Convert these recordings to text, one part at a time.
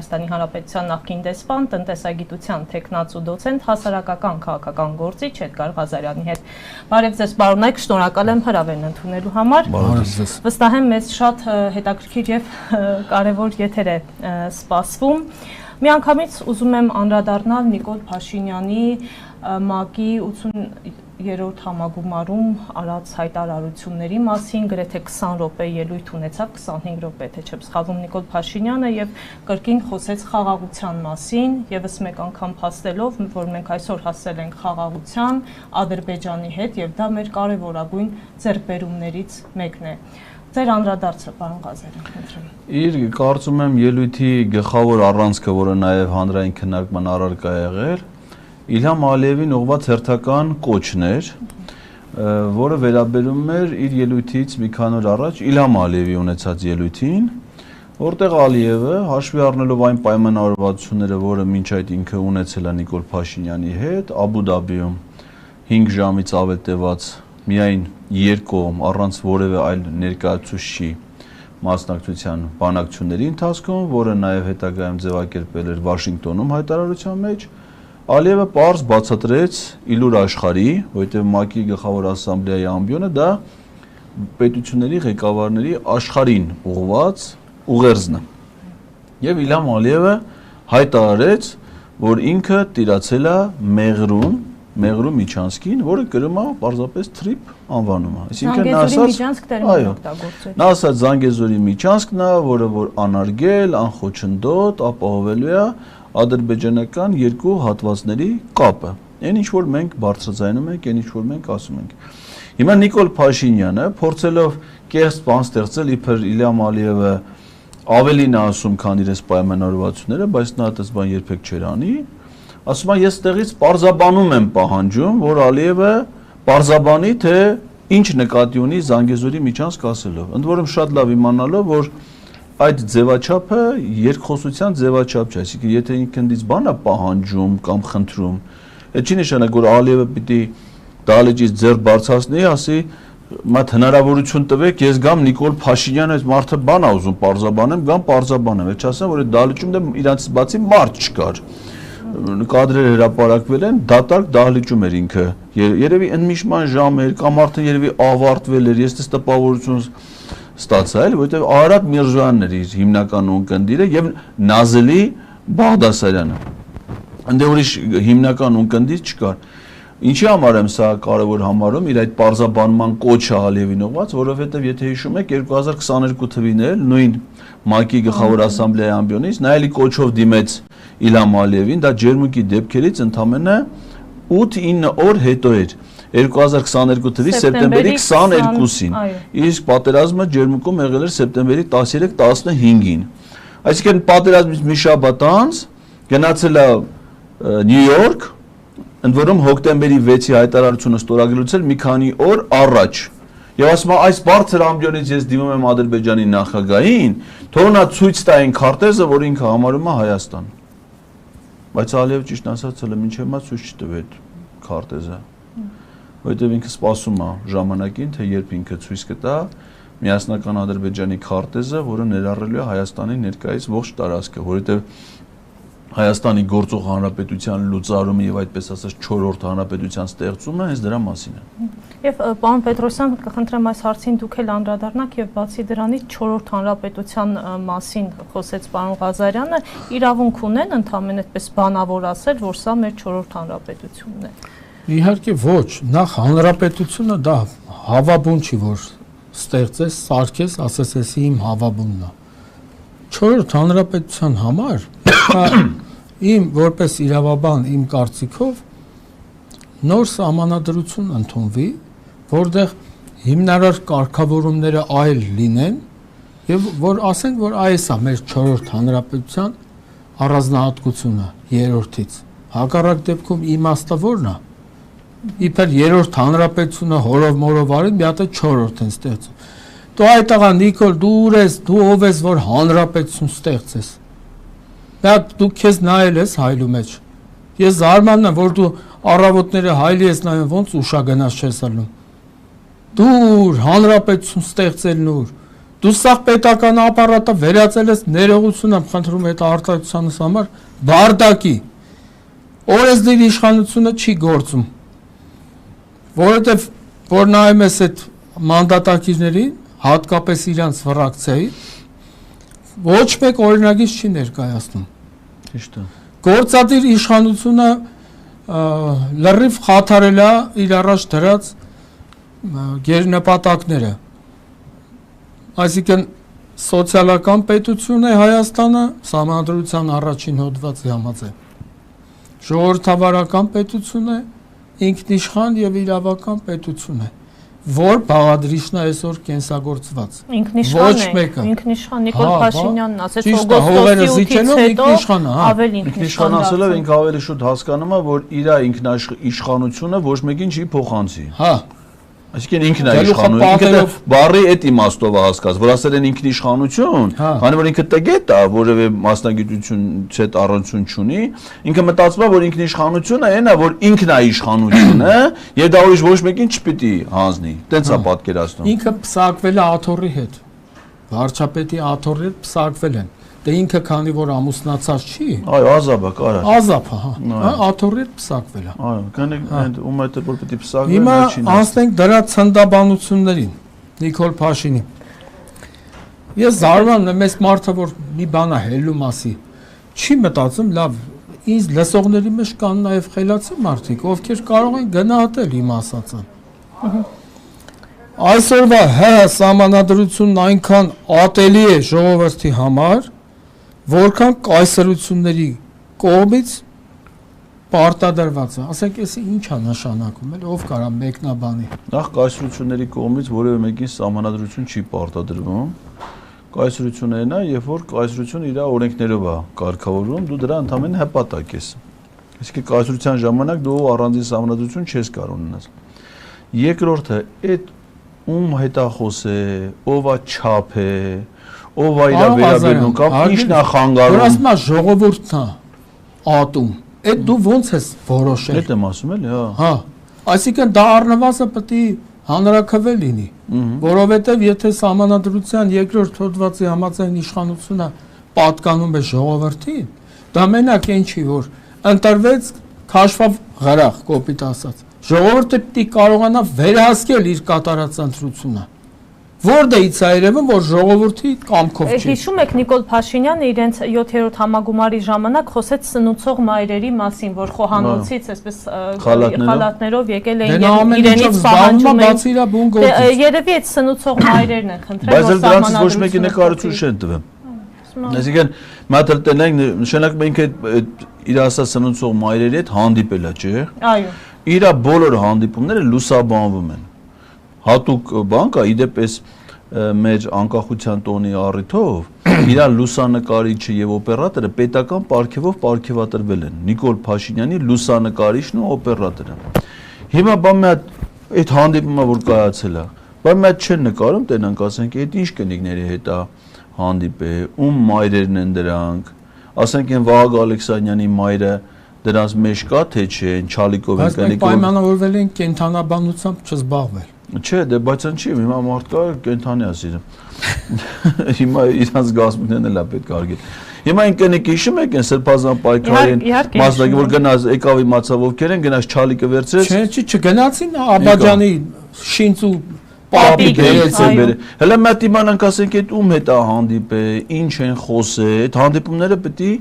Հայաստանի Հանրապետության նախկին դեսպան, տնտեսագիտության թեկնածու դոցենտ, հասարակական քաղաքական գործիչ Էդգար Ղազարյանի հետ։ Բարև ձեզ, պարոնայք, շնորհակալ եմ հրավերն ընդունելու համար։ Վստահ եմ մեզ շատ հետաքրքիր եւ կարեւոր եթեր է սպասվում։ Միանգամից ուզում եմ անդրադառնալ Նիկոլ Փաշինյանի ՄԱԿ-ի 80-րդ համագումարում արած հայտարարությունների մասին, գրեթե 20 րոպե ելույթ ունեցավ, 25 րոպե, թե չեմ սխալվում, Նիկոլ Փաշինյանը եւ կրկին խոսեց խաղաղության մասին, եւս մեկ անգամ փաստելով, որ մենք այսօր հասել ենք խաղաղության Ադրբեջանի հետ եւ դա մեր կարեւորագույն ձեռքբերումներից մեկն է։ Ձեր անդրադարձը, պարոն Ղազարյան, խնդրեմ։ Իր կարծում եմ ելույթի գլխավոր առանցքը, որը նաև հանրային քննարկման առարկա է եղել, Իլհամ Ալիևին ուղղված հերթական կոչն էր, որը վերաբերում էր իր ելույթից մի քանի օր առաջ Իլհամ Ալիևի ունեցած ելույթին, որտեղ Ալիևը հաշվի առնելով այն պայմանավորվածությունները, որը մինչ այդ ինքը ունեցել է Նիկոլ Փաշինյանի հետ, Աբու Դաբիում 5 ժամից ավել տևած միայն երկկողմ առանց որևէ այլ ներկայացուցչի մասնակցության բանակցությունների ընթացքում, որը նաև հետագայում ձևակերպել էր Վաշինգտոնում հայտարարության մեջ, Ալիևը պարզ բացատրեց իլուր աշխարհի, որովհետև ՄԱԿ-ի գլխավոր ասամբլեայի ամբիոնը դա պետությունների ղեկավարների աշխարհին ուղղված ուղերձն է։ Եվ Իլհամ Ալիևը հայտարարեց, որ ինքը տիրացել է Մեղրու Միչանսկին, որը կրում է պարզապես թրիփ անվանումը։ Այսինքն նա ասաց Զանգեզուրի Միչանսկն է, որը որ անարգել, անխոչնդոտ ապահովելու է ադրբեջանական երկու հատվածների կապը։ Այն ինչ որ մենք բարձրաձայնում ենք, այն ինչ որ մենք ասում ենք։ Հիմա Նիկոլ Փաշինյանը փորձելով կեղծ բան ստեղծել, իբր Իլհամ Ալիևը ավելին է ասում, քան իր պայմանավորվածությունները, բայց նա այդպես բան երբեք չէր անի։ Ասում եմ, ես տեղից պարզաբանում եմ պահանջում, որ Ալիևը պարզաբանի, թե ինչ նկատի ունի Զանգեզուրի Միչանսկ ասելով։ Ընդ որում շատ լավ իմանալով, որ այդ ձևաչափը երկխոսության ձևաչափ չէ, այսինքն եթե ինքնից բան է պահանջում կամ խնդրում, այդ չի նշանակում, որ Ալիևը պիտի դահլիճից ձեռք բարձրացնի, ասի, մատ հնարավորություն տվեք, ես գամ Նիկոլ Փաշինյանը, այս մարդը բան է ուզում պարզաբանեմ, գամ պարզաբանեմ, այդ չասեմ, որ այդ դահլիճում իրանցից բացի մարդ չկար։ Կադրերը հրապարակվել են, դատարկ դահլիճում էր ինքը, երևի ընդմիջման ժամ էր, կամ արդեն երևի ավարտվել էր, ես դες տպավորություն ստացա էլ, որովհետև Արադ Միրզոյանն էր իր հիմնական ունկնդիրը եւ Նազելի Բաղդասարյանը։ Այնտեղ ուրիշ հիմնական ունկնդիր չկար։ Ինչի համար եմ սա կարևոր համարում իր այդ պարզաբանման կոչը Ալիևին ուղղված, որովհետև եթե հիշում եք 2022 թվին էր նույն ՄԱԿ-ի գլխավոր ասամբլեայի ամբիոնից նայելի կոչով դիմեց Իլհամ Ալիևին, դա ջերմուկի դեպքերից ընդամենը 8-9 օր հետո էր 2022 թվականի սեպտեմբերի 22-ին, իսկ պատերազմը ջերմուկում եղել էր սեպտեմբերի 13-15-ին։ Այսինքն պատերազմից մի շաբաթ անց գնացել է Նյու Յորք, ընդ որում հոկտեմբերի 6-ի հայտարարությունը ստորագրելուց էլ մի քանի օր առաջ։ Եվ ասում է, այս բարձր ամբիոնից ես դիմում եմ Ադրբեջանի նախագահին, թող նա ցույց տա այն քարտեզը, որ ինքը համարում է Հայաստան։ Բայց Ալիևը ճիշտ ասած հələ մինչև հիմա ցույց չտվի այդ քարտեզը։ Որովհետև ինքը սպասում է ժամանակին, թե երբ ինքը ցույց կտա միասնական Ադրբեջանի քարտեզը, որը ներառելու է Հայաստանի ներկայիս ողջ տարածքը, որովհետև Հայաստանի գործող հանրապետության լուծարումը եւ այդպես ասած 4-րդ հանրապետության ստեղծումը հենց դրա մասին է։ Եվ պարոն Պետրոսյան, կխնդրեմ այս հարցին դուք էլ անդրադառնաք եւ բացի դրանից 4-րդ հանրապետության մասին խոսեց պարոն Ղազարյանը, իրավունք ունեն ընդհանրապես այդպես բանավոր ասել, որ սա մեր 4-րդ հանրապետությունն է։ Իհարկե ոչ, նախ հանրապետությունը դա հավաբուն չի, որ ստեղծես, սարքես, ասես էսի իմ հավաբունն է։ 4-րդ հանրապետության համար իմ որպես իրավաբան իմ կարծիքով նոր սահմանադրություն ընդունվի, որտեղ հիմնարար կարգավորումները այլ լինեն եւ որ ասենք, որ այս է մեր 4-րդ հանրապետության առանձնահատկությունը 3-րդից։ Հակառակ դեպքում իմաստը որն է։ Իբր 3-րդ հանրապետությունը հորով մորով արի, մի հատ 4-րդ են ստեղծում։ Դու այդտեղա Նիկոլ, դու ով ես, որ հանրապետություն ստեղծես։ Դա դու քեզ նայել ես հայլու մեջ։ Ես զարմանում եմ, որ դու առավոտները հայլի ես նայում, ոնց ուշագնաց չես ալնում։ Դուր հանրապետություն ստեղծելն ուր։ դու սաղ պետական ապարատը վերածել ես ներողություն եմ խնդրում այդ արտահայտությանս համար բարդակի օրենսդիր իշխանությունը չի գործում որովհետև որ նայում ես այդ մանդատակիրներին հատկապես իրանց ֆրակցիայի ոչ մեկ օրինագիծ չի ներկայացնում ճիշտ է գործադիր իշխանությունը լրիվ խաթարել է իր առաջ դրած գերնպատակները այսինքն սոցիալական պետություն է Հայաստանը Սահմանադրության առաջին հոդվածի համաձայն ժողովրդավարական պետություն է ինքնիշխան եւ իրավական պետություն է որ բաղադրիչն է այսօր կենսագործված ինքնիշխան Նիկոլ Փաշինյանն ասեց օգոստոսի 8-ից հետո ավելի ինքնիշխան ասելով ինքը ավելի շուտ հասկանում է որ իր ինքնիշխանությունը ոչ մեկին չի փոխանցի հա Այսինքն ինքն է իշխանում, ինքը բառի այդ իմաստով է հասկացած, որ ասել են ինքնիշխանություն, քանի որ ինքը տգետ է, որևէ մասնագիտություն չետ առնչություն չունի, ինքը մտածում է, որ ինքնիշխանությունը այն է, որ ինքն է իշխանությունը, եւ դա ուրիշ ոչ մեկին չպիտի հանձնի։ Տենց է պատկերացնում։ Ինքը պսակվել է աթոռի հետ։ Վարչապետի աթոռի հետ պսակվել են։ Դե ինքը քանի որ ամուսնացած չի։ Այո, ազապ է, կարա։ Ազապ է, հա, աթոռի հետ պսակվել է։ Այո, քանի ում այդ որ պիտի պսակվի, հիմա անցնենք դրա ցնդաբանություններին Նիկոլ Փաշինի։ Ես զարմանում եմ, այս մարդը որ մի բան է հելում ասի, չի մտածում, լավ, ինձ լսողների մեջ կան նաև խելացի մարդիկ, ովքեր կարող են գնահատել իմ ասածը։ Այսօրվա սահմանադրությունն այնքան ատելի է ժողովրդի համար, որքան կայսրությունների կողմից պարտադրված է։ Ասենք, էսի ինչ է նշանակում, էլ ով կարա մեկնաբանի։ Նախ կայսրությունների կողմից որևէ մեկին սահմանադրություն չի պարտադրվում։ Կայսրությունն է, երբ որ կայսրությունը իր օրենքներով է կարգավորվում, դու դրա ընդհանրապես հպատակ ես։ Այսինքն կայսրության ժամանակ դու առանձին սահմանադրություն չես կարող ունենալ։ Երկրորդը, այդ ում հետախոս է, ով է չափ է, ով է իր վերաբերվում կամ ինչն է խանգարում։ Որ ասում է ժողովուրդն է ատում։ Այդ դու ո՞նց ես որոշել։ Այդ եմ ասում էլի, հա։ Հա։ Այսինքն դա առնվազն պետք է հանրաքվե լինի, որովհետև եթե սահմանադրության երկրորդ հոդվածի համաձայն իշխանությունը պատկանում է ժողովրդին, դա մենակ այն չի, որ ընտրվեց քաշվավ գրախ, կոպիտ ասած։ Ժողովուրդը պետք է կարողանա վերահսկել իր կատարած ընտրությունը։ Որտեղից է երևում, որ ժողովրդի կամքով չի։ Հիշում եք Նիկոլ Փաշինյանը իրենց 7-րդ համագումարի ժամանակ խոսեց սնուցող մայրերի մասին, որ խոհանոցից այսպես խալաթներով եկել էին իրենից պահանջում էին։ Երևի այդ սնուցող մայրերն են խնդրել, որ սահմանադրությունը։ Բայց դրանից ոչ մեկի նկարություն չեն տվել։ Այսինքն մատր տնենք նշանակում ենք այդ իր ասած սնուցող մայրերի հետ հանդիպել է, չէ՞։ Այո։ Իր բոլոր հանդիպումները լուսաբանվում են։ Հատուկ բան կա, իդեպ մեր անկախության տոնի առիթով իր լուսանկարիչը եւ օպերատորը պետական պարգևով պարգևատրվել են Նիկոլ Փաշինյանի լուսանկարիչն ու օպերատորը։ Հիմա բան մի հատ այդ հանդիպումը որ կայացել է, բան մի հատ չեն նկարում, տենանք ասենք, այդ ինչ կնիկների հետ է հանդիպե, ում մայրերն են դրանք, ասենք են Վահագ Ալեքսանյանի մայրը դրանց մեջ կա թե չէ, Չալիկով են կնիկով։ Բայց պայմանավորվել են կենթանաբանությամբ չզբաղվել։ Չէ, դե բայց չի, հիմա մարդկա կենթանի է սիրում։ Հիմա իրանց գազམ-ներն էլ է պետք արգել։ Հիմա այն կնիկը հիշում եք, այն սրբազան պայքարին մասնակի որ գնաց եկավ իմացավ ովքեր են, գնաց Չալիկը վերցրեց։ Չէ, չգնացին Աբաջանի շինց ու պապի գերեցել։ Հələ մատ իմանանք ասենք այդ ում հետ է հանդիպե, ինչ են խոսե, այդ հանդիպումները պետք է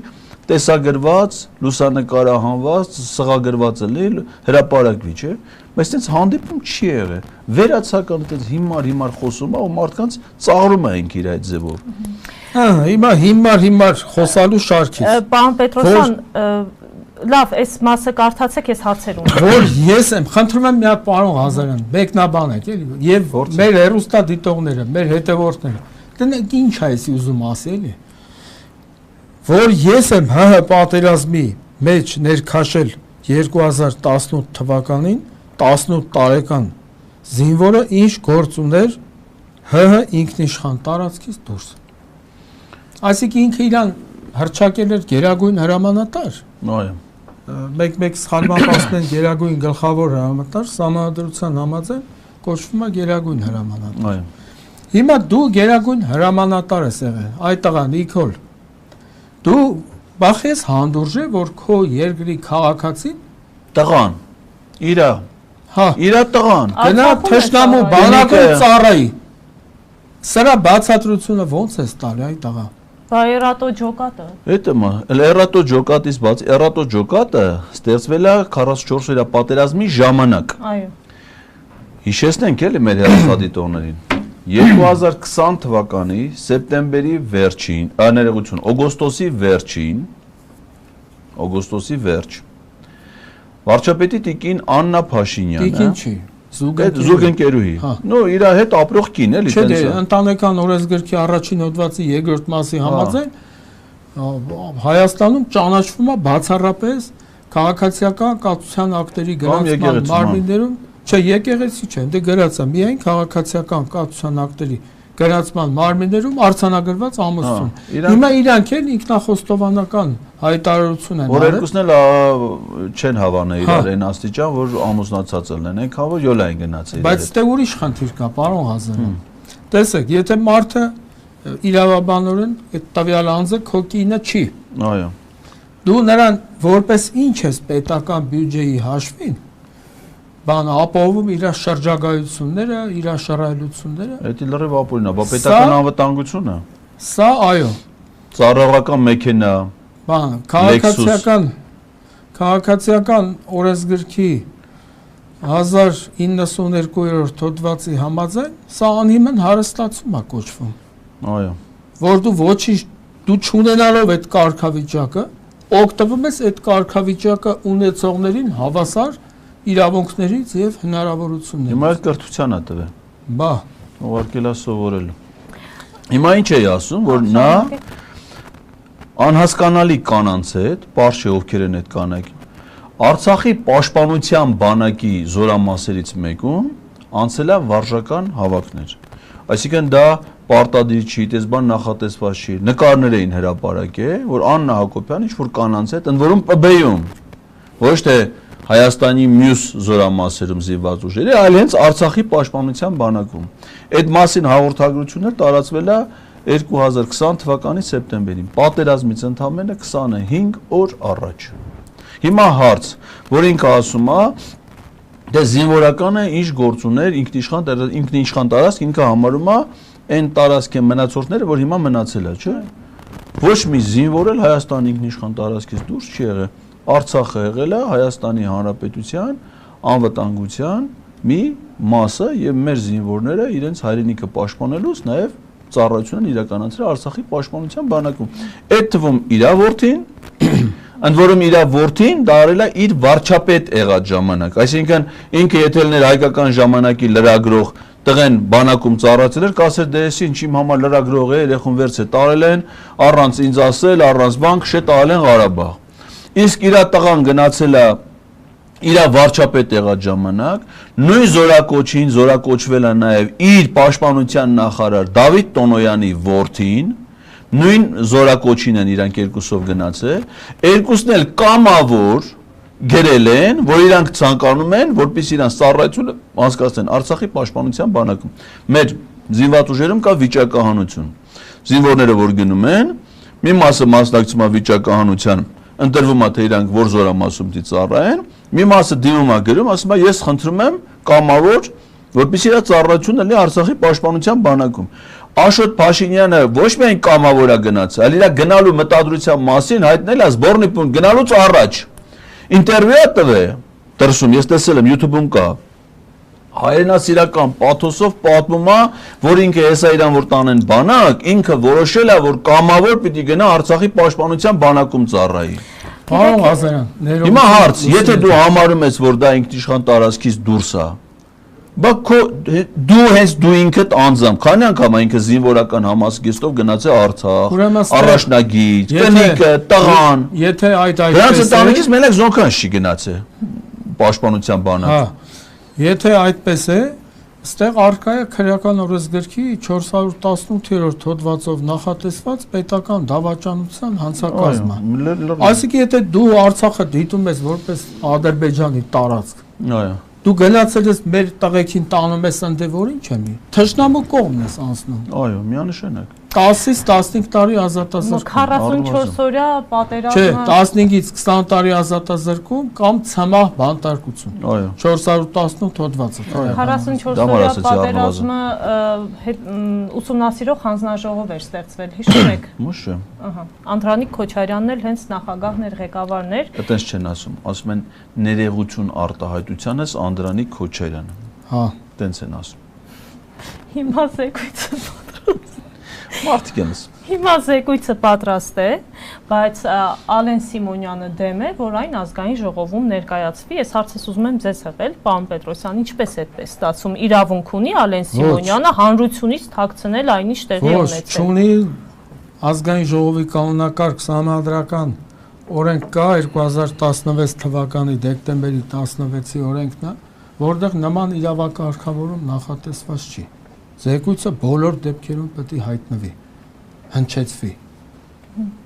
տեսագրված, լուսանկարահանված, սղագրված լինի, հրապարակվի, չէ՞։ Բայց այդպես հանդիպում չի եղել։ Վերացական այդպես հիմար խոսում է ու մարդկանց ծաղրում են իր այդ ձևով։ Հիմա հիմար խոսալու շարքից։ Պարոն Պետրոսյան, լավ, այս մասը կարդացեք, ես հարցեր ունեմ։ Որ ես եմ, խնդրում եմ մի հատ պարոն Ղազարյան, մեկնաբանեք, էլի, եւ մեր հեռուստադիտողները, մեր հետևորդները։ Դնենք ինչ է էսի ուզում ասել։ Որ ես եմ ՀՀ պատերազմի մեջ ներքաշել 2018 թվականին 18 տարեկան զինվորը ինչ գործ ուներ ՀՀ ինքնիշխան տարածքից դուրս։ Այսինքն ինքը իրան հրճակել էր գերագույն հրամանատար։ Այո։ Մեկ սխալմամբ ասում են գերագույն գլխավոր հրամանատար, սահմանադրության համաձայն կոչվում է գերագույն հրամանատար։ Այո։ Հիմա դու գերագույն հրամանատար ես եղել, այդ տղան Նիկոլ։ Դու բախես հանդուրժ է, որ քո երկրի քաղաքացին տղան իրա հա իրա տղան գնա թշնամու բանակում ծառայի։ Սրա բացատրությունը ո՞նց է տալի այդ տղա։ Բա Էրատո ջոկատը։ Հետո Էրատո ջոկատից բաց Էրատո ջոկատը ստեղծվել է 44-օրյա պատերազմի ժամանակ։ Այո։ Հիշեցնենք էլի մեր հեռուստադիտողներին 2020 թվականի սեպտեմբերի վերջին, ներողություն, օգոստոսի վերջ վարչապետի տիկին Աննա Փաշինյանը Տիկին չի, զուգընկերուհի։ Նո իր հետ ապրող կին էլի տենց։ Չէ, ընտանեկան օրենսգրքի առաջին հոդվածի երկրորդ մասի համաձայն Հայաստանում ճանաչվում է բացառապես քաղաքացիական կացության ակտերի գրանցման մարմիններում, չէ, եկեղեցի չէ, դե գրած է միայն քաղաքացիական կացության ակտերի գրանցման մարմիններում արձանագրված ամուսնություն։ Հիմա իրանք էլ ինքնախոստովանական հայտարարություն են արել։ Որ երկուսն էլ չեն հավանել իրար այն աստիճան, որ ամուսնացած լինեն, այնքան որ յոլա են գնացել։ Բայց դե ուրիշ խնդիր կա, պարոն Ղազարյան։ Տեսեք, եթե մարդը իրավաբանորեն այդ տվյալ անձը քո կինը չի։ Այո։ Դու նրան որպես ինչ ես պետական բյուջեի հաշվին բան ապահովում իր շրջագայությունները, իր շռայլությունները։ Դա լրիվ ապօրինա, բա պետական անվտանգությունը։ Սա այո։ Ծառայական մեքենա։ Բան, քաղաքացիական օրենսգրքի 1092-րդ հոդվածի համաձայն սա անհիմն հարստացում է կոչվում։ Այո։ Որ դու ոչինչ դու չունենալով այդ կարգավիճակը օգտվում ես այդ կարգավիճակը ունեցողներին հավասար իրավունքներից եւ հնարավորություններից։ Հիմա այդ կրթությանը տվե։ Բա, ուղարկելա սովորելու։ Հիմա ինչ էի ասում, որ նա անհասկանալի կանանց հետ, པարզ չէ ովքեր են այդ կանայք, Արցախի պաշտպանության բանակի զորամասերից մեկում անցել է վարժական հավաքներ։ Այսինքն դա պարտադիր չի, տեսբան նախատեսված չի։ Նկարներ էին հրապարակել, որ Աննա Հակոբյանը ինչ-որ կանանց հետ, ընդ որում ՊԲ-ում, ոչ թե Հայաստանի մյուս զորամասերում զինված ուժերի, այլ հենց Արցախի պաշտպանության բանակում։ Այդ մասին հաղորդագրություններ տարածվել է 2020 թվականի սեպտեմբերին, պատերազմից ընդամենը 25 օր առաջ։ Հիմա հարց, որ ինքը ասում է, դե զինվորականը ինչ գործ ուներ, ինքնիշխան տարածք, ինքը համարում է այն տարածքի մնացորդները, որ հիմա մնացել է, չէ՞։ Ոչ մի զինվոր էլ Հայաստանի ինքնիշխան տարածքից դուրս չի եղել։ Արցախը եղել է Հայաստանի Հանրապետության անվտանգության մի մասը եւ մեր զինվորները իրենց հայրենիքը պաշտպանելուց նաեւ ծառայություն են իրականացրել Արցախի պաշտպանության բանակում։ Այդ թվում իր որդին, ընդ որում իր որդին դա արել է իր վարչապետ եղած ժամանակ, այսինքն ինքը եթե լիներ հայկական ժամանակի լրագրող տղեն բանակում ծառայել էր, կասեր դե էս ինչ իմ համար լրագրող է, երեխուն վերց է տարել են, առանց ինձ ասել, առանց բան քշե տալ են Ղարաբաղ։ Իսկ իր տղան գնացել է իր վարչապետ եղած ժամանակ, նույն զորակոչին զորակոչվել է նաև իր պաշտպանության նախարար Դավիթ Տոնոյանի որդին, նույն զորակոչին են իրանք երկուսով գնացել, երկուսն էլ կամավոր գրել են, որ իրանք ցանկանում են, որպեսզի իրանք ծառայությունը անցկացնեն Արցախի պաշտպանության բանակում։ Մեր զինված ուժերում կա վիճակահանություն։ Զինվորները որ գնում են, մի մասը մասնակցում է վիճակահանության, ընտրվում է թե իրանք որ զորամասում ծառայեն, մի մասը դիմում է գրում, ասում է ես խնդրում եմ կամավոր, որպեսզի իր ծառայությունը լինի Արցախի պաշտպանության բանակում։ Աշոտ Փաշինյանը ոչ միայն կամավոր է գնացել, այլ իր գնալու մտադրության մասին հայտնել է զբորնի պունկտ գնալուց առաջ։ Ինտերվյու է տվել դրսում, ես տեսել եմ YouTube-ում կա։ Հայրենասիրական պաթոսով պատմում է, որ ինքը հեսա իրան որ տանեն բանակ, ինքը որոշել է, որ կամավոր պիտի գնա Արցախի պաշտպանության բանակում ծառայի։ Պարոն Ղազարյան, հիմա հարց, եթե դու համարում ես, որ դա ինքնիշխան տարածքից դուրս է, բա դու հենց դու ինքդ անձամբ, քանի անգամ ինքը զինվորական համազգեստով գնացել Արցախ, առաջնագիծ, կնիկը, տղան։ Եթե այդ դրանց ընտանիքից մենակ զոնքան չի գնացել պաշտպանության բանակ։ Եթե այդպես է, ստեղ արկա է քրեական օրենսգրքի 418-րդ հոդվածով նախատեսված պետական դավաճանության հանցակազմը։ Այսինքն եթե դու Արցախը դիտում ես որպես Ադրբեջանի տարածք, Դու գնացել ես մեր տղեկին տանում ես ընդ որ ինչ եմ։ Թշնամու կողմն ես անցնում։ Այո, միանշանակ։ 10-ից 15 տարի ազատազրկում։ 44 օրյա պատերազմը։ Չէ, 15-ից 20 տարի ազատազրկում կամ ցմահ բանտարկություն։ Այո։ 418 հոդվածը։ 44 օրյա պատերազմը ուսումնասիրող հանձնաժողով էր ստեղծվել, հիշում եք։ Մուշ է։ Ահա։ Անդրանիկ Քոչարյանն էլ հենց նախագահն էր, ղեկավարն էր։ Այդպես չեն ասում են ներեգություն արտահայտությանս Անդրանիկ Քոչարյանը։ Հա, Տենց են ասում։ Հիմա զեկույցը պատրաստ։ Մարդիկ են ասում։ Հիմա զեկույցը պատրաստ է, բայց Ալեն Սիմոնյանը դեմ է, որ այն ազգային ժողովում ներկայացվի։ Ես հարցս ուզում եմ ձեզ հղել, պարոն Պետրոսյան, ինչպես է այդպես ստացվում։ Իրավունք ունի Ալեն Սիմոնյանը հանրությունից թաքցնել այնինչ տեղի ունեցել։ Ոչ, չունի ազգային ժողովի կանոնակարգ սահմանադրական օրենք կա 2016 թվականի դեկտեմբերի 16-ի օրենքն է, որտեղ նման իրավակարգավորում նախատեսված չի։ Զեկույցը բոլոր դեպքերում պետք է հայտնվի, հնչեցվի։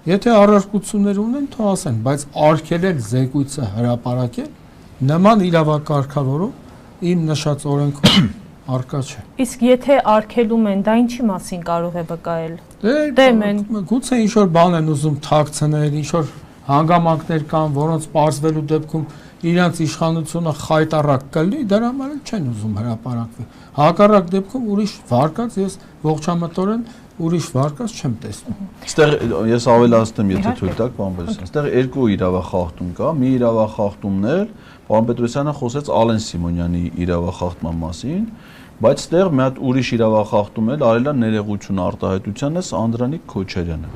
Եթե առարկություններ ունեն, թող ասեն, բայց արգելել զեկույցը հրապարակել նման իրավակարգավորում իմ նշած օրենքում արկա չէ։ Իսկ եթե արգելում են, դա ինչի մասին կարող է վկայել։ Դեմ են։ Գուցե ինչ որ բան են ուզում թաքցնել, ինչ որ հանգամանքներ կան, որոնց պարզվելու դեպքում իրանց իշխանությունը խայտարակ կլինի, դրա համար չեն ուզում հրապարակվի։ Հակառակ դեպքում ուրիշ վարկած ես ողջամտորեն ուրիշ վարկած չեմ տեսնում։ Այստեղ ես ավելացնեմ, եթե թույլ տաք, պարոն Պետրոսյան։ Այստեղ երկու իրավախախտում կա։ Մի իրավախախտումն է, պարոն Պետրոսյանը խոսեց Ալեն Սիմոնյանի իրավախախտման մասին, բայց այստեղ մի հատ ուրիշ իրավախախտում էլ արել է ներեգություն արտահայտությանս Անդրանիկ Քոչարյանը,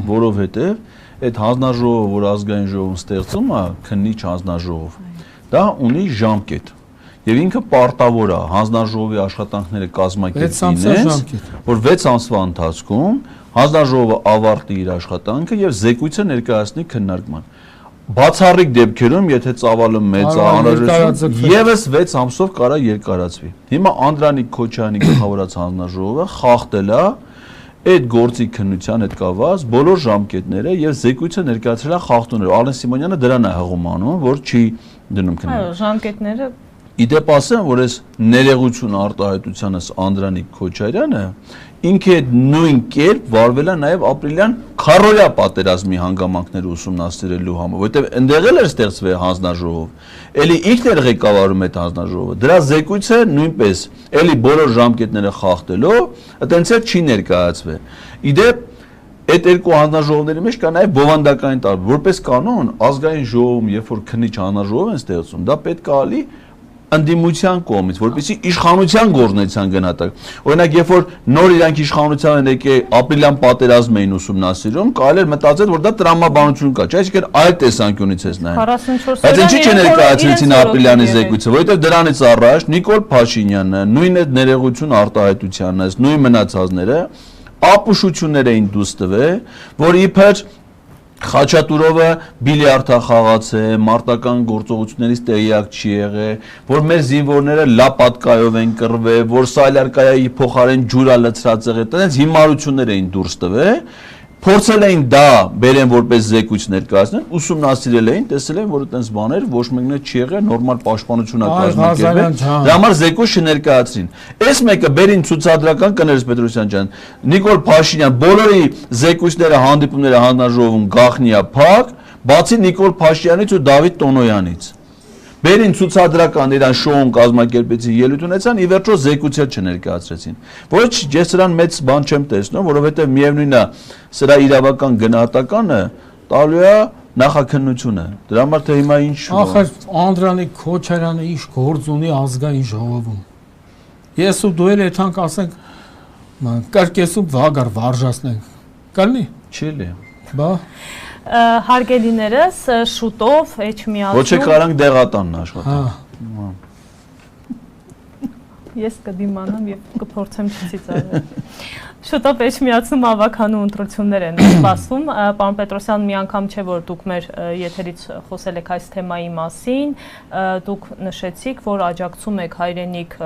որովհետև այդ հանձնաժողովը, որ ազգային ժողովում ստեղծում է, քննիչ հանձնաժողով, դա ունի ժամկետ։ Եվ ինքը պարտավոր է հանձնաժողովի աշխատանքները կազմակերպի, որ 6 ամսվա ընթացքում հանձնաժողովը ավարտի իր աշխատանքը եւ զեկույցը ներկայացնի քննարկման։ Բացառիկ դեպքերում, եթե ծավալը մեծ է, անհրաժեշտ եւս 6 ամսով կարա երկարացվի։ Հիմա Անդրանիկ Քոչարյանի գլխավորած հանձնաժողովը խախտել է այդ գործի քննության հետ կապված բոլոր ժամկետները եւ զեկույցը ներկայացրել է խախտումներ։ Ալեն Սիմոնյանը դրան է հղում անում, որ չի դնում քննարկման։ Այո, ժամկետները Իդեպ ասեմ, որ այս ներեգություն արտահայտությանս Անդրանիկ Քոչարյանը ինքը այդ նույն կերպ վարվել է նաև ապրիլյան քառօրյա պատերազմի հանգամանքները ուսումնասիրելու համար, որովհետև ընդեղ էլ էր ստեղծվել հանձնաժողով։ Էլի ինքն էր ղեկավարում այդ հանձնաժողովը։ Դրա զեկույցը նույնպես էլի բոլոր ժամկետները խախտելով, այտենց էլ չի ներկայացվել։ Իդեպ այդ երկու հանձնաժողովների մեջ կա նաև բովանդակային տարբերություն։ Որպես կանոն, ազգային ժողովում, երբ որ քննիչ հանձնաժողով են ստեղծում, դա պետք է ալի ընդդիմության կողմից, որպեսզի իշխանության գործունեության գնահատակ։ Օրինակ, երբ որ նոր իրանք իշխանության են եկել, ապրիլյան պատերազմ էին ուսումնասիրում, կարելի էր մտածել, որ դա տրամաբանություն կա, չէ՞, այսինքն այլ տեսանկյունից էս նայում։ 44 Բայց ինչի՞ չներկայացրեցին ապրիլյանի զեկույցը, որովհետև դրանից առաջ Նիկոլ Փաշինյանը, նույն այդ ներեգություն արտահայտությանն, նույն մնացածները ապուշություններ էին դուրս տվել, որ իբր Խաչատուրովը բիլիարդ խաղաց է, մարտական գործողություններից տեղյակ չի եղել, որ մեր զինվորները լապատկայով են կռվել, որ սայլարկայի փոխարեն ջուրա լցրած եղել, այդպես հիմարություններ էին դուրս տվել, փորձել էին դա բերեն որպես զեկույց ներկայացնել, ուսումնասիրել էին, տեսել են, որ այդպես բաներ ոչ մեկն չի եղել, նորմալ պաշտպանություն է կազմակերպել, դրա համար զեկույց չներկայացրին։ Այս մեկը բերին ցուցադրական կներես Պետրոսյան ջան, Նիկոլ Փաշինյան բոլորի զեկույցները, հանդիպումները հանձնաժողովում գաղտնի է փակ, բացի Նիկոլ Փաշինյանից ու Դավիթ Տոնոյանից։ Բերին ցուցադրական իրան շոուն կազմակերպեցին, ելույթ ունեցան, ի վերջո զեկույցը չներկայացրեցին։ Ոչ, ես սրան մեծ բան չեմ տեսնում, որովհետև միևնույնն է, սրա իրավական գնահատականը տալու է նախաքննությունը։ Դրա համար թե հիմա ինչ Ախր Անդրանիկ Քոչարյանը ինչ գործ ունի ազգային ժողովում։ Ես ու դու էլ եթանք ասենք կարկեսում վագար վարժացնենք։ Կլինի։ Չի։ Բա հարգելիներս շուտով Էջմիածնում Ոչ է կարանք դեղատանն աշխատել։ Ես կդիմանամ եւ կփորձեմ չծիծաղել։ Շուտով Էջմիածնում ավականու ընտրություններ են սպասվում։ Պարոն Պետրոսյան, մի անգամ չէ որ դուք մեր եթերից խոսել եք այս թեմայի մասին, դուք նշեցիք, որ աջակցում եք Հայրենիք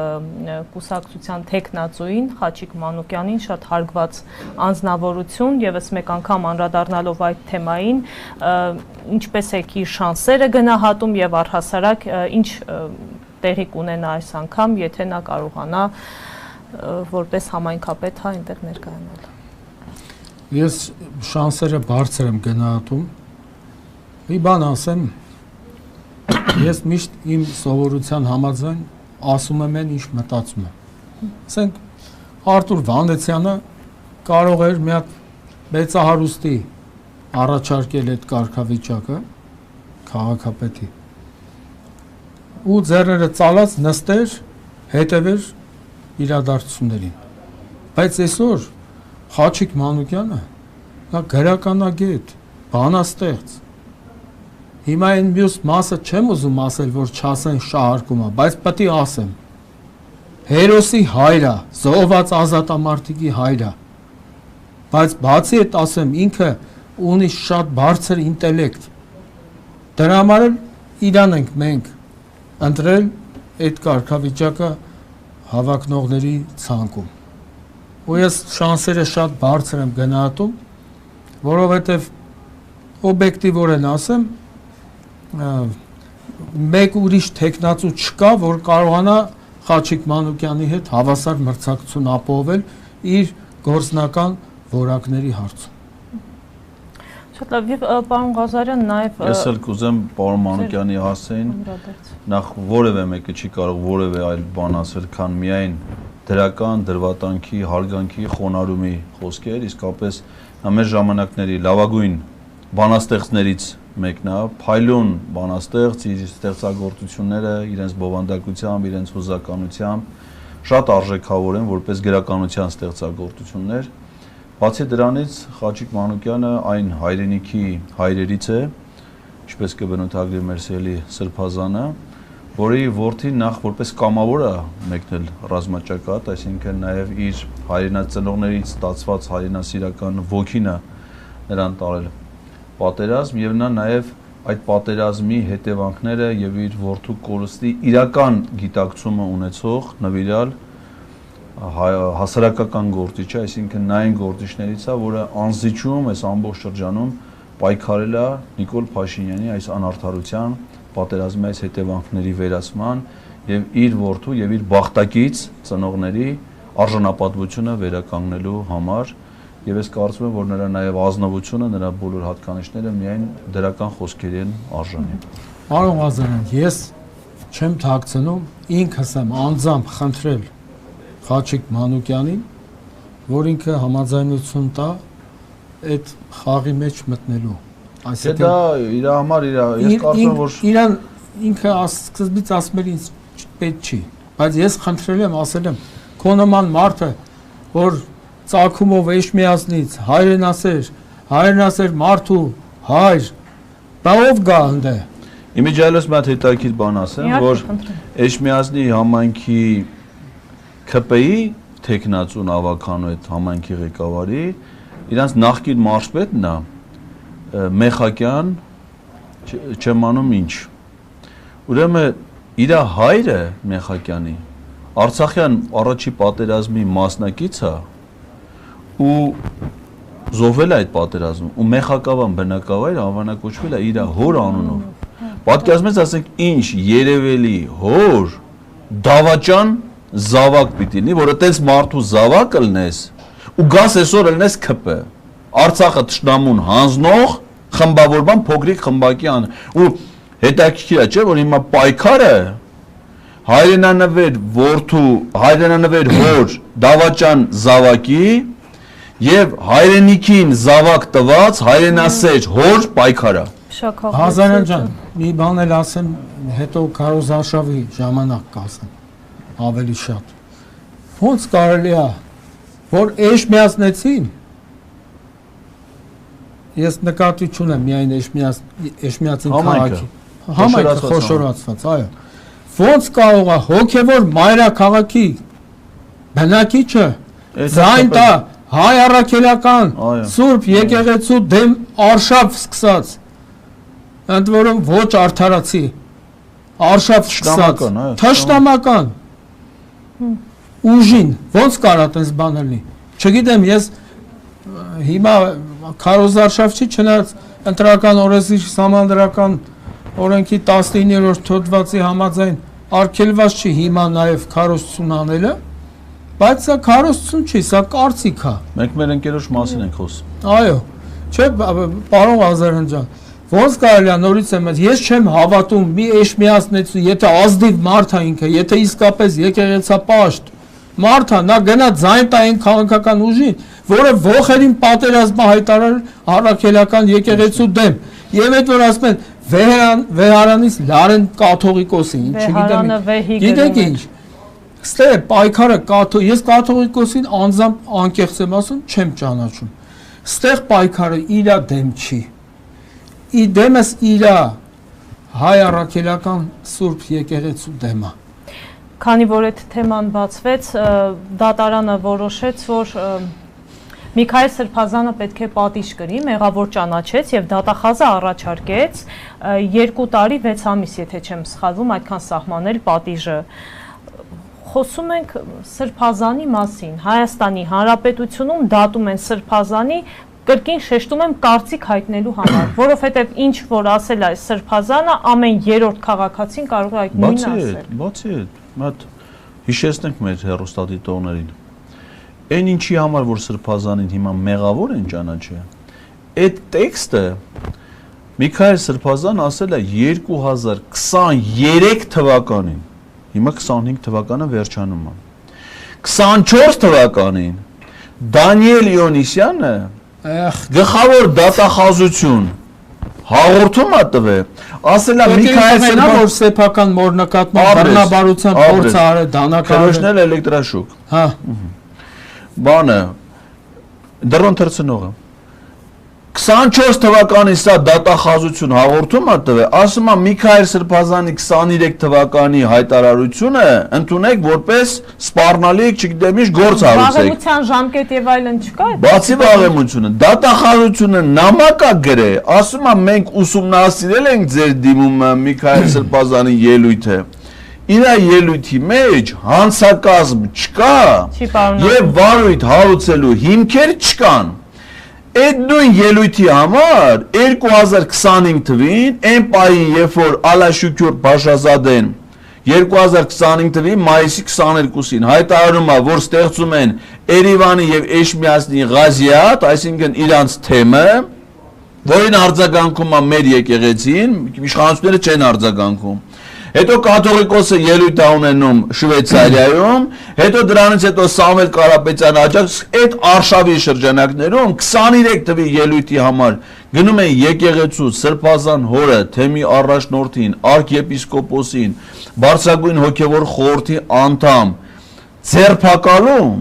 կուսակցության տեխնացուին Խաչիկ Մանուկյանին, շատ հարգված անձնավորություն, եւս մեկ անգամ անդրադառնալով այդ թեմային, ինչպես եք իր շանսերը գնահատում եւ առհասարակ ինչ տեղի կունենա այս անգամ, եթե նա կարողանա որպես համայնքապետ այնտեղ ներկայանալ։ Ես շանսերը բարձր եմ գնահատում։ Մի բան ասեմ, ես միշտ իմ սովորության համաձայն ասում եմ ինչ մտածում եմ։ Ասենք Արտուր Վանդեցյանը կարող էր մի հատ մեծահարուստի առաջարկել այդ կարգավիճակը քաղաքապետի ու ձեռները ծալած նստեր հետևեր իրադարձություններին, բայց այսօր Խաչիկ Մանուկյանը նա գրականագետ, բանաստեղծ, հիմա այն մյուս մասը չեմ ուզում ասել, որ չասեն շահարկում է, բայց պետք է ասեմ, հերոսի հայրը, զոհված ազատամարտիկի հայրը, բայց բացի այդ ասեմ, ինքը ունի շատ բարձր ինտելեկտ, դրա համար էլ իրան ենք մենք ընտրել այդ կարգավիճակը հավակնողների ցանկում։ Ու ես շանսերը շատ բարձր եմ գնահատում, որովհետև օբյեկտիվորեն ասեմ, մեկ ուրիշ տեխնացու չկա, որ կարողանա Խաչիկ Մանուկյանի հետ հավասար մրցակցություն ապահովել իր գործնական որակների հարցում։ Շատ լավ, եւ պարոն Ղազարյան նաեւ Ես էլ կուզեմ պարոն Մանուկյանի հասցեին նախ որևէ մեկը չի կարող որևէ այլ բան ասել, քան միայն դրական, դրվատանքի, հարգանքի, խոնարհումի խոսքեր, իսկապես նա մեր ժամանակների լավագույն բանաստեղծներից մեկն է, փայլուն բանաստեղծ, իր ստեղծագործությունները իրենց բովանդակությամբ, իրենց հուզականությամբ շատ արժեքավոր են որպես գրականության ստեղծագործություններ։ Բացի դրանից Խաչիկ Մանուկյանը այն հայրենիքի հայրերից է, ինչպես կբնութագրի մեր սիրելի Սրբազանը, որի որդին նախ որպես կամավոր է մեկնել ռազմաճակատ, այսինքն նաև իր հայրենացնողներից ստացված հայրենասիրական ոգին է նրան տարել պատերազմ եւ նա նաև այդ պատերազմի հետևանքները եւ իր որդու կորստի իրական գիտակցումը ունեցող նվիրալ հասարակական գործիչ է, այսինքն նա այն գործիչներից է, որը անզիջում այս ամբողջ շրջանում պայքարել է Նիկոլ Փաշինյանի այս անարդարության, պատերազմի այս հետևանքների վերացման եւ իր որդու եւ իր բախտակից ծնողների արժանապատվությունը վերականգնելու համար եւ ես կարծում եմ, որ նրա նաեւ ազնվությունը, նրա բոլոր հատկանիշները միայն դրական խոսքերի են արժանի։ Պարոն Ղազարյան, ես չեմ թաքցնում, ինքս եմ անձամբ խնդրել Խաչիկ Մանուկյանին, որ ինքը համաձայնություն տա այդ խաղի մեջ մտնելու։ Այսինքն դա իր համար ես կարծում եմ, որ իրան ինքը սկզբից ասում էր ինձ պետք չի, բայց ես խնդրել եմ, ասել եմ, քո նման մարդը, որ ծագումով Էջմիածնից հայրենասեր մարդու հայր, դա ով գա հնդե։ Իմիջիայլոց մի հատ հետաքրքիր բան ասեմ, որ Էջմիածնի համայնքի ՔՊ-ի տեխնացուն ավականու այդ համայնքի ղեկավարի իրանց նախկին մարզպետն է Մեխակյան չեմ անում ինչ։ Ուրեմն իր հայրը Մեխակյանի Արցախյան առաջի պատերազմի մասնակից է ու զոհվել է այդ պատերազմում ու Մեխակավան բնակավայրը անվանակոչվել է իր հոր անունով։ Պատկերացնեք, ասենք ինչ երևելի հոր դավաճան զավակ պիտի լինի, որ այդպես մարդու զավակը լնես ու գաս այսօր լնես ՔՊ։ Արցախը թշնամուն հանձնող խմբավորման փոքրիկ խմբակի ու հետաքրքիր է, չէ՞, որ հիմա պայքարը հայրենանվեր հոր դավաճան զավակի եւ հայրենիքին զավակ տված հայրենասեր հոր պայքարը։ Ղազարյան ջան, մի բան էլ ասեմ, հետո քարոզարշավի ժամանակ կասեմ ավելի շատ։ Ոնց կարելի է, որ Էջմիածնեցին, ես նկատի չունեմ միայն Էջմիածին քաղաքի, համայնքը խոշորացված, այո։ Ոնց կարող է հոգևոր մայրաքաղաքի բնակիչը ձայն տա հայ առաքելական Սուրբ եկեղեցու դեմ արշավ սկսած, ընդ որում ոչ արդարացի, արշավ սկսած, թշնամական ուժին, ոնց կարա տես բան լինի։ Չգիտեմ, ես հիմա քարոզարշավ չի, չնայած ընտրական օրենսգիր սահմանադրական օրենքի 19-րդ հոդվածի համաձայն արգելված չի հիմա նաև քարոզություն անելը, բայց սա քարոզություն չի, սա կարծիք է։ Մենք մեր ընկերոջ մասին ենք խոսում։ Այո, չէ, պարոն Ղազարյան ջան, ոնց կարելի է նորից եմ ես չեմ հավատում մի էշմիածնեցու, եթե ազնիվ մարդ է ինքը, եթե իսկապես եկեղեցապաշտ մարդ է, նա գնա ձայն տա այն քաղաքական ուժին, որը ողերին պատերազմ հայտարարել առաքելական եկեղեցու դեմ, եւ այդ որ ասում են Վեհարանից Լարեն կաթողիկոսին, չգիտեմ, գիտեք ինչ, ստե պայքարը ես կաթողիկոսին անձամբ անկեղծ եմ ասում, չեմ ճանաչում, ստեղ պայքարը իրա դեմ չի, ի դեմս իրա հայ առաքելական սուրբ եկեղեցու դեմը։ Քանի որ այդ թեման բացվեց, դատարանը որոշեց, որ Միքայել Սրբազանը պետք է պատիժ կրի, մեղավոր ճանաչեց եւ դատախազը առաջարկեց 2 տարի 6 ամիս, եթե չեմ սխալվում, այդքան սահմանել պատիժը։ Խոսում ենք Սրբազանի մասին, Հայաստանի Հանրապետությունում դատում են Սրբազանի, կրկին շեշտում եմ կարծիք հայտնելու համար, որովհետեւ ինչ որ ասել է Սրբազանը, ամեն երրորդ քաղաքացին կարող է այդ նույնը ասել։ Բացի այդ, մատ հիշեցնենք մեր հեռուստադիտողներին։ Այն ինչի համար որ Սրբազանին հիմա մեղավոր են ճանաչել, այդ տեքստը Միքայել Սրբազան ասել է 2023 թվականին, հիմա 25 թվականը վերջանում է, 24 թվականին Դանիել Իոնիսյանը գլխավոր դատախազություն հաղորդում է տվել, ասել է Միքայել Սրբազանը որ սեփական մորնկատման բռնաբարության փորձ արել դանակարել քրոշնել էլեկտրաշոկ։ Հա։ Բանը դրոն թռցնողը 24 թվականին սա դատախազություն հաղորդում է տվել, ասում է Միքայել Սրբազանի 23 թվականի հայտարարությունը ընդունեք որպես սպառնալիք, չգիտեմ ինչ գործ հարուցեք։ Վաղեմության ժամկետ եւ այլն չկա։ Բացի վաղեմությունը, դատախազությունը նամակ է գրել, ասում է մենք ուսումնասիրել ենք ձեր դիմումը Միքայել Սրբազանի ելույթը։ Իրա ելույթի մեջ հանցակազմ չկա եւ վարույթ հարուցելու հիմքեր չկան։ Այդ նույն ելույթի համար 2025 թվին, այն պահին, երբ որ Ալաշուքյուր Բաշազադեն 2025 թվի մայիսի 22-ին հայտարարում է, որ ստեղծում են Երևանի եւ Էշմիածնի Ղազիատ, այսինքն իրանց թեմը, որին արձագանքում է մեր եկեղեցին, իշխանությունները չեն արձագանքում։ Հետո կաթողիկոսը ելույթ է ունենում Շվեյցարիայում, հետո դրանից հետո Սամվել Կարապետյանը աջակց այդ արշավի շրջանակներում 23 թվի ելույթի համար գնում են եկեղեցու Սրբազան հորը, թեմի առաջնորդին, արքեպիսկոպոսին, բարձրագույն հոգևոր խորհրդի անդամ ձերբակալում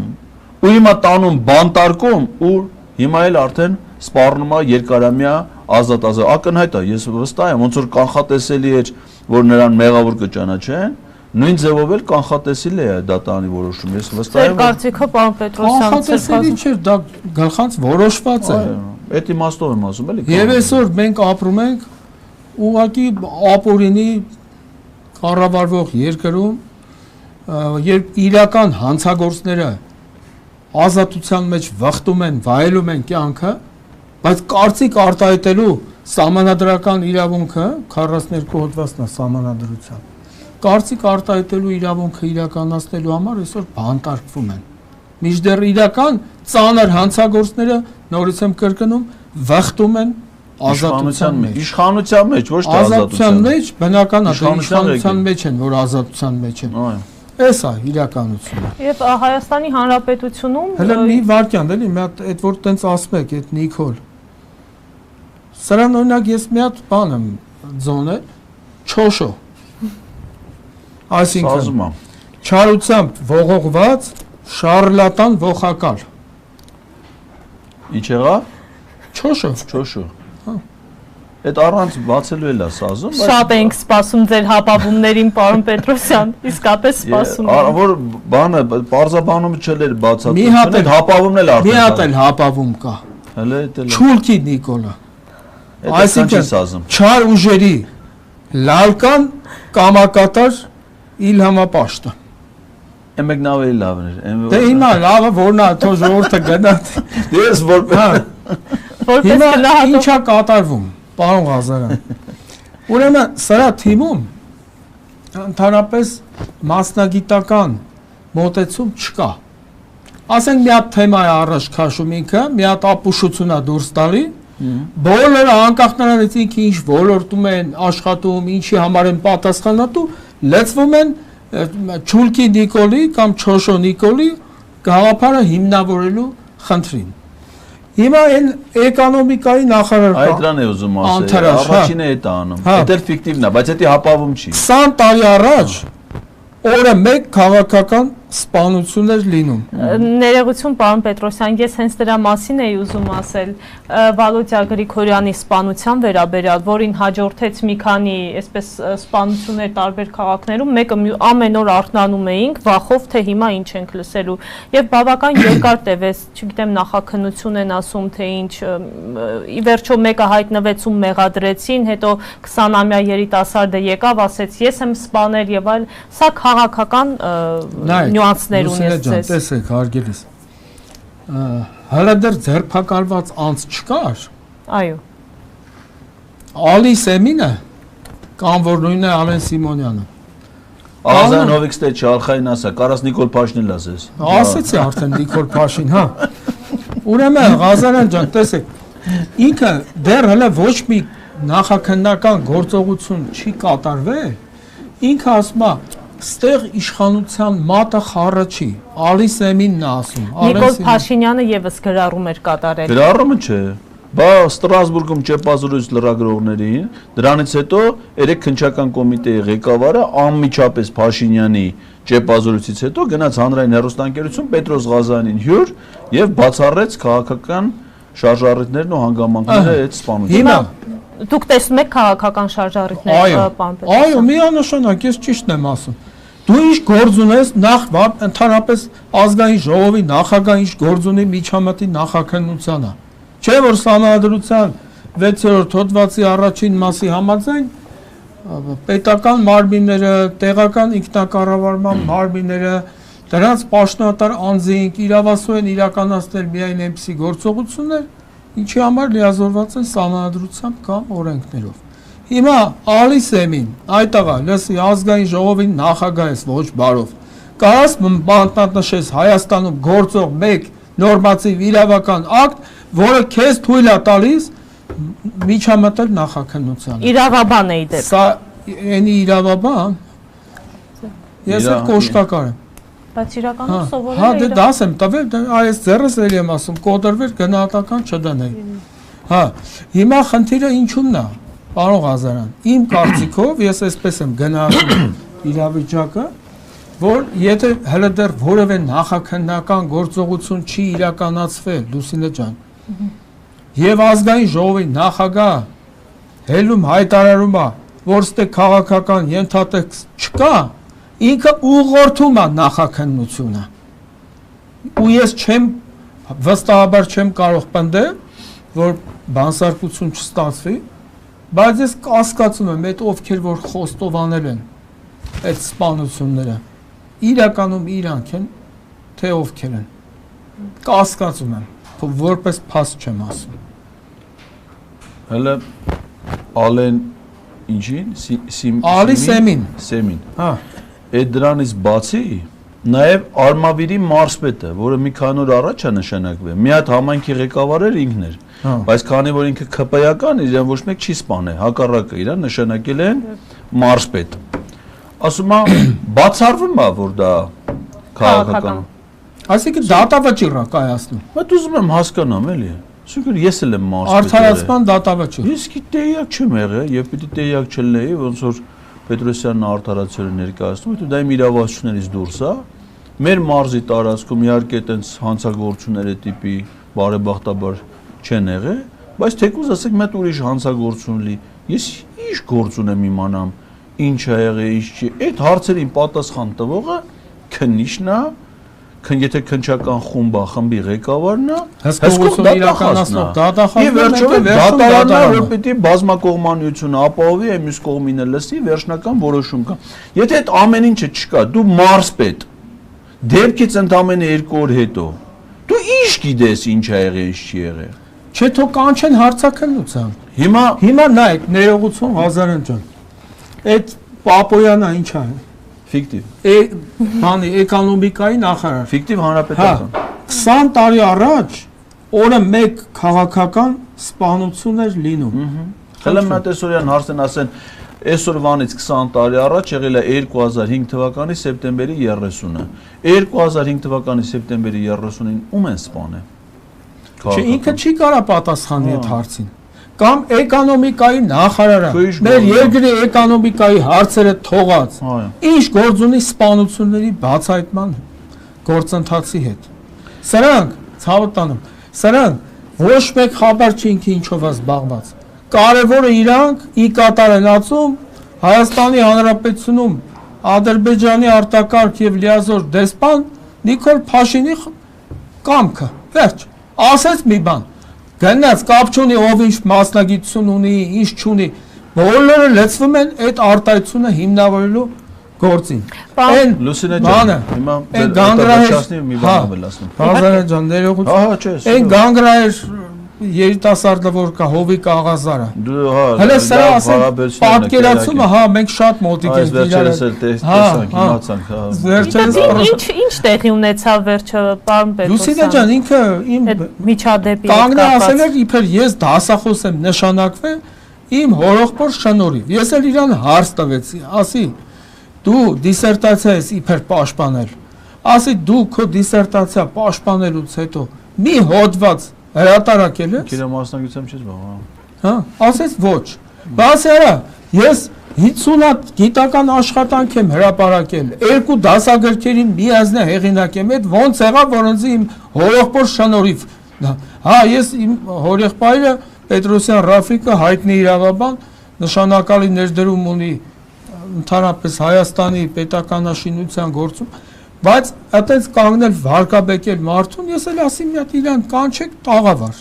ու հիմա տանում բանտարկում ու հիմա էլ արդեն սպառնում է երկարամյա ազատ ակնհայտ է, ես վստահ եմ, ոնց որ կանխատեսելի էր որ նրան մեղավոր կճանաչեն, նույն ձևով էլ կանխատեսելի է դատարանի որոշումը։ Ես վստահ եմ։ Ձեր կարծիքով պարոն Պետրոսյան, կանխատեսելի չէ, դա գլխանց որոշված է։ Այդ իմաստով եմ ասում, էլի։ Եվ այսօր մենք ապրում ենք ուղղակի ապօրինի կառավարվող երկրում, երբ իրական հանցագործները ազատության մեջ վխտում են, վայելում են կյանքը, բայց կարծիք արտահայտելու Սահմանադրական իրավունքը 42 հոդվածն է սահմանադրության։ Կարծիք արտահայտելու իրավունքը իրականացնելու համար այսօր բանտարկվում են։ Մինչդեռ իրական ծանր հանցագործները նորից եմ կրկնում վախտում են ազատության մեջ։ Իշխանության մեջ, ոչ թե ազատության մեջ, բնական է, իշխանության մեջ են, որ ազատության մեջ են։ Այո։ Էս է իրականությունը։ Եվ Հայաստանի Հանրապետությունում հələ մի վարքյան, էլի, մի հատ այդ որ տենց ասում եք, այդ Նիկոլ Սրան օրինակ ես մի հատ բան եմ ձոնել, չոշո, այսինքն չարությամբ ողողված շարլատան ողակալ։ Ինչ եղավ? Չոշո։ Չոշո։ Այդ առանց բացելու էլ է սազում։ Շատ ենք սպասում ձեր հապավումներին, պարոն Պետրոսյան, իսկապես սպասում ենք։ Որ բանը, պարզաբանումը չել էր բացատրություն, այդ հապավումն էլ արդեն։ Մի հատ էլ հապավում կա։ Հələ այդ էլ։ Չուլքի Նիկոլա։ Այսինքն չար ուժերի լալկան կամակատար Իլհամապաշտը։ Եմեկ նավելի լավն էր։ Դե հիմա լավը որն է, թող ժողովուրդը գնա։ Ես որպես հիմա ինչա կատարվում, պարոն Ղազարյան։ Ուրեմն սրա թիմում ընդհանրապես մասնագիտական մոտեցում չկա։ Ասենք մի հատ թեմա է առաջ քաշում ինքը, մի հատ ապուշություն է դուրս տալի, բոլորը անկախ նրանից ինքը ինչ ոլորտում են աշխատում, ինչի համար են պատասխանատու, լեցվում են Չուլկի Նիկոլի կամ Չոշո Նիկոլի գաղափարը հիմնավորելու խնդրին։ Հիմա այն էկոնոմիկայի նախարարը Այդ դրան է ուզում ասել, առաջինը է դա անում։ Դա էլ ֆիկտիվն է, բայց դա հապավում չի։ 20 տարի առաջ օրը մեկ քաղաքական սպանություն էր լինում։ Ներողություն, պարոն Պետրոսյան, ես հենց դրա մասին էի ուզում ասել, Վալոդիա Գրիգորյանի սպանության վերաբերյալ, որին հաջորդեց մի քանի այսպես սպանություններ տարբեր քաղաքներում, մեկը ամեն օր արթնանում էինք, վախով թե հիմա ինչ ենք լսելու, եւ բավական երկար տևեց, չգիտեմ նախաքննություն են ասում թե ինչ, ի վերջո մեկը հայտնվեց ու մեղադրեցին, հետո 20-ամյա երիտասարդը եկավ, ասեց ես եմ սպանել եւ այլ, սա քաղաքական նյուանսներ ունես ձեզ։ Տեսեք, հարգելիս։ Հələ դեռ ձերբակալված անց չկար։ Այո։ Ալի Սեմինը կամ որ նույնն է Ալեն Սիմոնյանը։ Ազան Հովիքստե Չալխային ասա, կարաս Նիկոլ Փաշինին ասես։ Ասեցի արդեն Նիկոլ Փաշին, հա։ Ուրեմն Ղազարյան ջան, տեսեք, ինքը դեռ հələ ոչ մի նախաքննական գործողություն չի կատարվել։ Ինքը ասում է ստեղ իշխանության մատը խառը չի, Ալի Սեմինն է ասում։ Նիկոլ Փաշինյանը եւս գրառում էր կատարել։ Գրառումը չէ, բա Ստրասբուրգում ճեպազրույց լրագրողներին, դրանից հետո երեք քննչական կոմիտեի ղեկավարը անմիջապես Փաշինյանի ճեպազրույցից հետո գնաց հանրային հեռուստաընկերություն Պետրոս Ղազարյանին հյուր եւ բացառեց քաղաքական շարժառիթներն ու հանգամանքները այդ սպանությունը։ Դուք տեսնում եք քաղաքական շարժառիթներ, պարոն Պետրոսյան։ Այո, միանշանակ, ես ճիշտն եմ ասում։ Դու ինչ գործ ունես նախ ընդհանրապես ազգային ժողովի նախագահ ինչ գործ ունի միջամտի նախաքննությանը։ Չէ՞ որ սանադրության 6-րդ հոդվածի առաջին մասի համաձայն պետական մարմինները, տեղական ինքնակառավարման մարմինները, դրանց պաշտոնատար անձինք իրավասու են իրականացնել միայն այնպիսի գործողություններ, ինչի համար լիազորված են սանադրությամբ կամ օրենքներով։ Հիմա Ալի Սեմին, այդտեղա, լսի ազգային ժողովի նախագահ ես ոչ բարով։ Կարաս բանտնշես Հայաստանում գործող մեկ նորմատիվ իրավական ակտ, որը քեզ թույլ է տալիս միջամտել նախաքննությանը։ Իրավաբան էի դեպ։ Սա այնի իրավաբան։ Ես էլ կոշկակար եմ։ Բայց իրականում սովորել Հա, դե դաս եմ տվել, այս ձեռս էլի եմ ասում, կոտրվեր գնահատական չդնեի։ Հա, հիմա խնդիրը ինչու՞մն է, պարոն Ղազարյան։ Իմ կարծիքով ես այսպես եմ գնահատում իրավիճակը, որ եթե հələ դեռ որևէ նախաքննական գործողություն չի իրականացվել, Լուսինե ջան, եւ ազգային ժողովի նախագահ հելում հայտարարում է, որ ստե քաղաքական ենթատեքստ չկա, ինքը ուղղորդում է նախաքննությունը։ Ու ես վստահաբար չեմ կարող պնդել, որ բանսարկություն չստացվի, բայց ես կասկածում եմ, այդ ովքեր որ խոստովանել են այդ սպանությունները, իրականում իրանք են, թե ովքեր են։ Կասկածում եմ, որպես փաստ չեմ ասում։ Հələ Ալեն ինչին? Ալի Սեմին։ Սեմին։ Հա։ Այդ դրանից բացի նաև Արմավիրի մարզպետը, որը մի քանի օր առաջ է նշանակվել, մի հատ համայնքի ղեկավար էր ինքն էր, բայց քանի որ ինքը ԿՊ-ական էր, իրան ոչ մեկ չի սպանել, հակառակը իրան նշանակել են մարզպետ։ Ասում է, բացառվում է, որ դա քաղաքական։ Այսինքն դատավճիռ է կայացնում։ Բայց ուզում եմ հասկանամ, էլի։ Այսինքն ես էլ եմ մարզպետ։ Արդարացման դատավճիռ։ Ես գիտեյակ չեմ եղել եւ պիտի տեյակ չլինեի, ոնց որ Պետրոսյանն արդարացիորեն ներկայացնում, դա իմ իրավասություններից դուրս է։ Մեր մարզի տարածքում իհարկե այտենց հանցագործությունների տիպի բարեբախտաբար չեն եղել, բայց թեկուզ ասեք մեծ ուրիշ հանցագործություն լի։ Ես ինչ գործ ունեմ իմանամ, ինչ է եղել, ինչ չի։ Այդ հարցերին պատասխան տվողը քննիչն է, եթե քննչական խումբը, խմբի ղեկավարն է, հսկողություն իրականացնող դատախազն է, դատարանն է, որ պիտի բազմակողմանիությունը ապահովի, այն մյուս կողմինը լսի, վերջնական որոշում կա։ Եթե այդ ամեն ինչը չկա, դու մարզպետ, դեպքից ընդամենը 2 օր հետո, դու ինչ գիտես ինչ է եղել, ինչ չի եղել։ Չէ, թող կանչեն հարցաքննության։ Հիմա նայեք, ներողություն Ղազարյան ջան։ Այդ Պապոյանը ինչ է։ Ֆիկտիվ։ Բանի էկոնոմիկայի նախարար։ Ֆիկտիվ հանրապետական։ 20 տարի առաջ օրը 1 քաղաքական սպանություն էր լինում։ Խելեմ Մատեսորյան հարցն ասեն այսօրվանից 20 տարի առաջ եղել է 2005 թվականի սեպտեմբերի 30-ը։ 2005 թվականի սեպտեմբերի 30-ին ում են սպանել։ Չէ, ինքը չի կարա պատասխանի այդ հարցին։ Կամ էկոնոմիկայի նախարարը մեր երկրի էկոնոմիկայի հարցերը թողած ինչ գործ ունի սպանությունների բացահայտման գործընթացի հետ։ Սրանք ցավը տանում, սրանք ոչ մեկ խաբար չի ինքը ինչով է զբաղված։ Կարևորը իրանք ի կատար են ածում Հայաստանի Հանրապետությունում Ադրբեջանի արտակարգ եւ լիազոր դեսպան Նիկոլ Փաշինի կամքը։ Վերջ, ասեց մի բան։ Գնաց կապ չունի ով ինչ մասնագիտություն ունի, ինչ չունի։ Բոլորը լցվում են այդ արտահայտությունը հիմնավորելու գործին։ Այն Լուսինե ջան, հիմա գանգրահեր մի բան եմ ասում։ Բազարը ջան, ներողություն։ չէ։ Այն գանգրահեր երիտասարդը որ կա Հովիկ Աղազարը։ Դու հələ սրա ասեմ պատկերացումը, մենք շատ մոտիկ ենք իրար։ Տեսանք, իմացանք, Վերջերս ինչ տեղի ունեցավ վերջը պարոն Պետրոսյան։ Լուսինե ջան, ինքը իմ միջադեպի կանգնա ասել էր իբր ես դասախոս եմ նշանակվել իմ հորողբոր շնորհիվ։ Ես էլ իրան հարց տվեցի, ասի դու դիսերտացիա ես իբր պաշտպանել։ Ասի դու քո դիսերտացիա պաշտպանելուց հետո մի հոդված հրատարակել ես։ Գիտեմ մասնագիտությամբ չես բաղ։ Հա, ասես ոչ։ Բասի արա, ես 50 հատ գիտական աշխատանք եմ հրապարակել, 2 դասագրքերի միազնա հեղինակ եմ, այդ ոնց եղավ, որ ինձ իմ հորեղբոր շնորհիվ։ Հա, ես իմ հորեղբայրը Պետրոսյան Ռաֆիկը հայտնի իրավաբան, նշանակալի ներդրում ունի ընդհանրապես Հայաստանի պետականաշինության գործում, բայց այդպես կանգնել վարկաբեկել մարդուն, ես էլ ասի մի հատ իրան կանչեք տաղավար։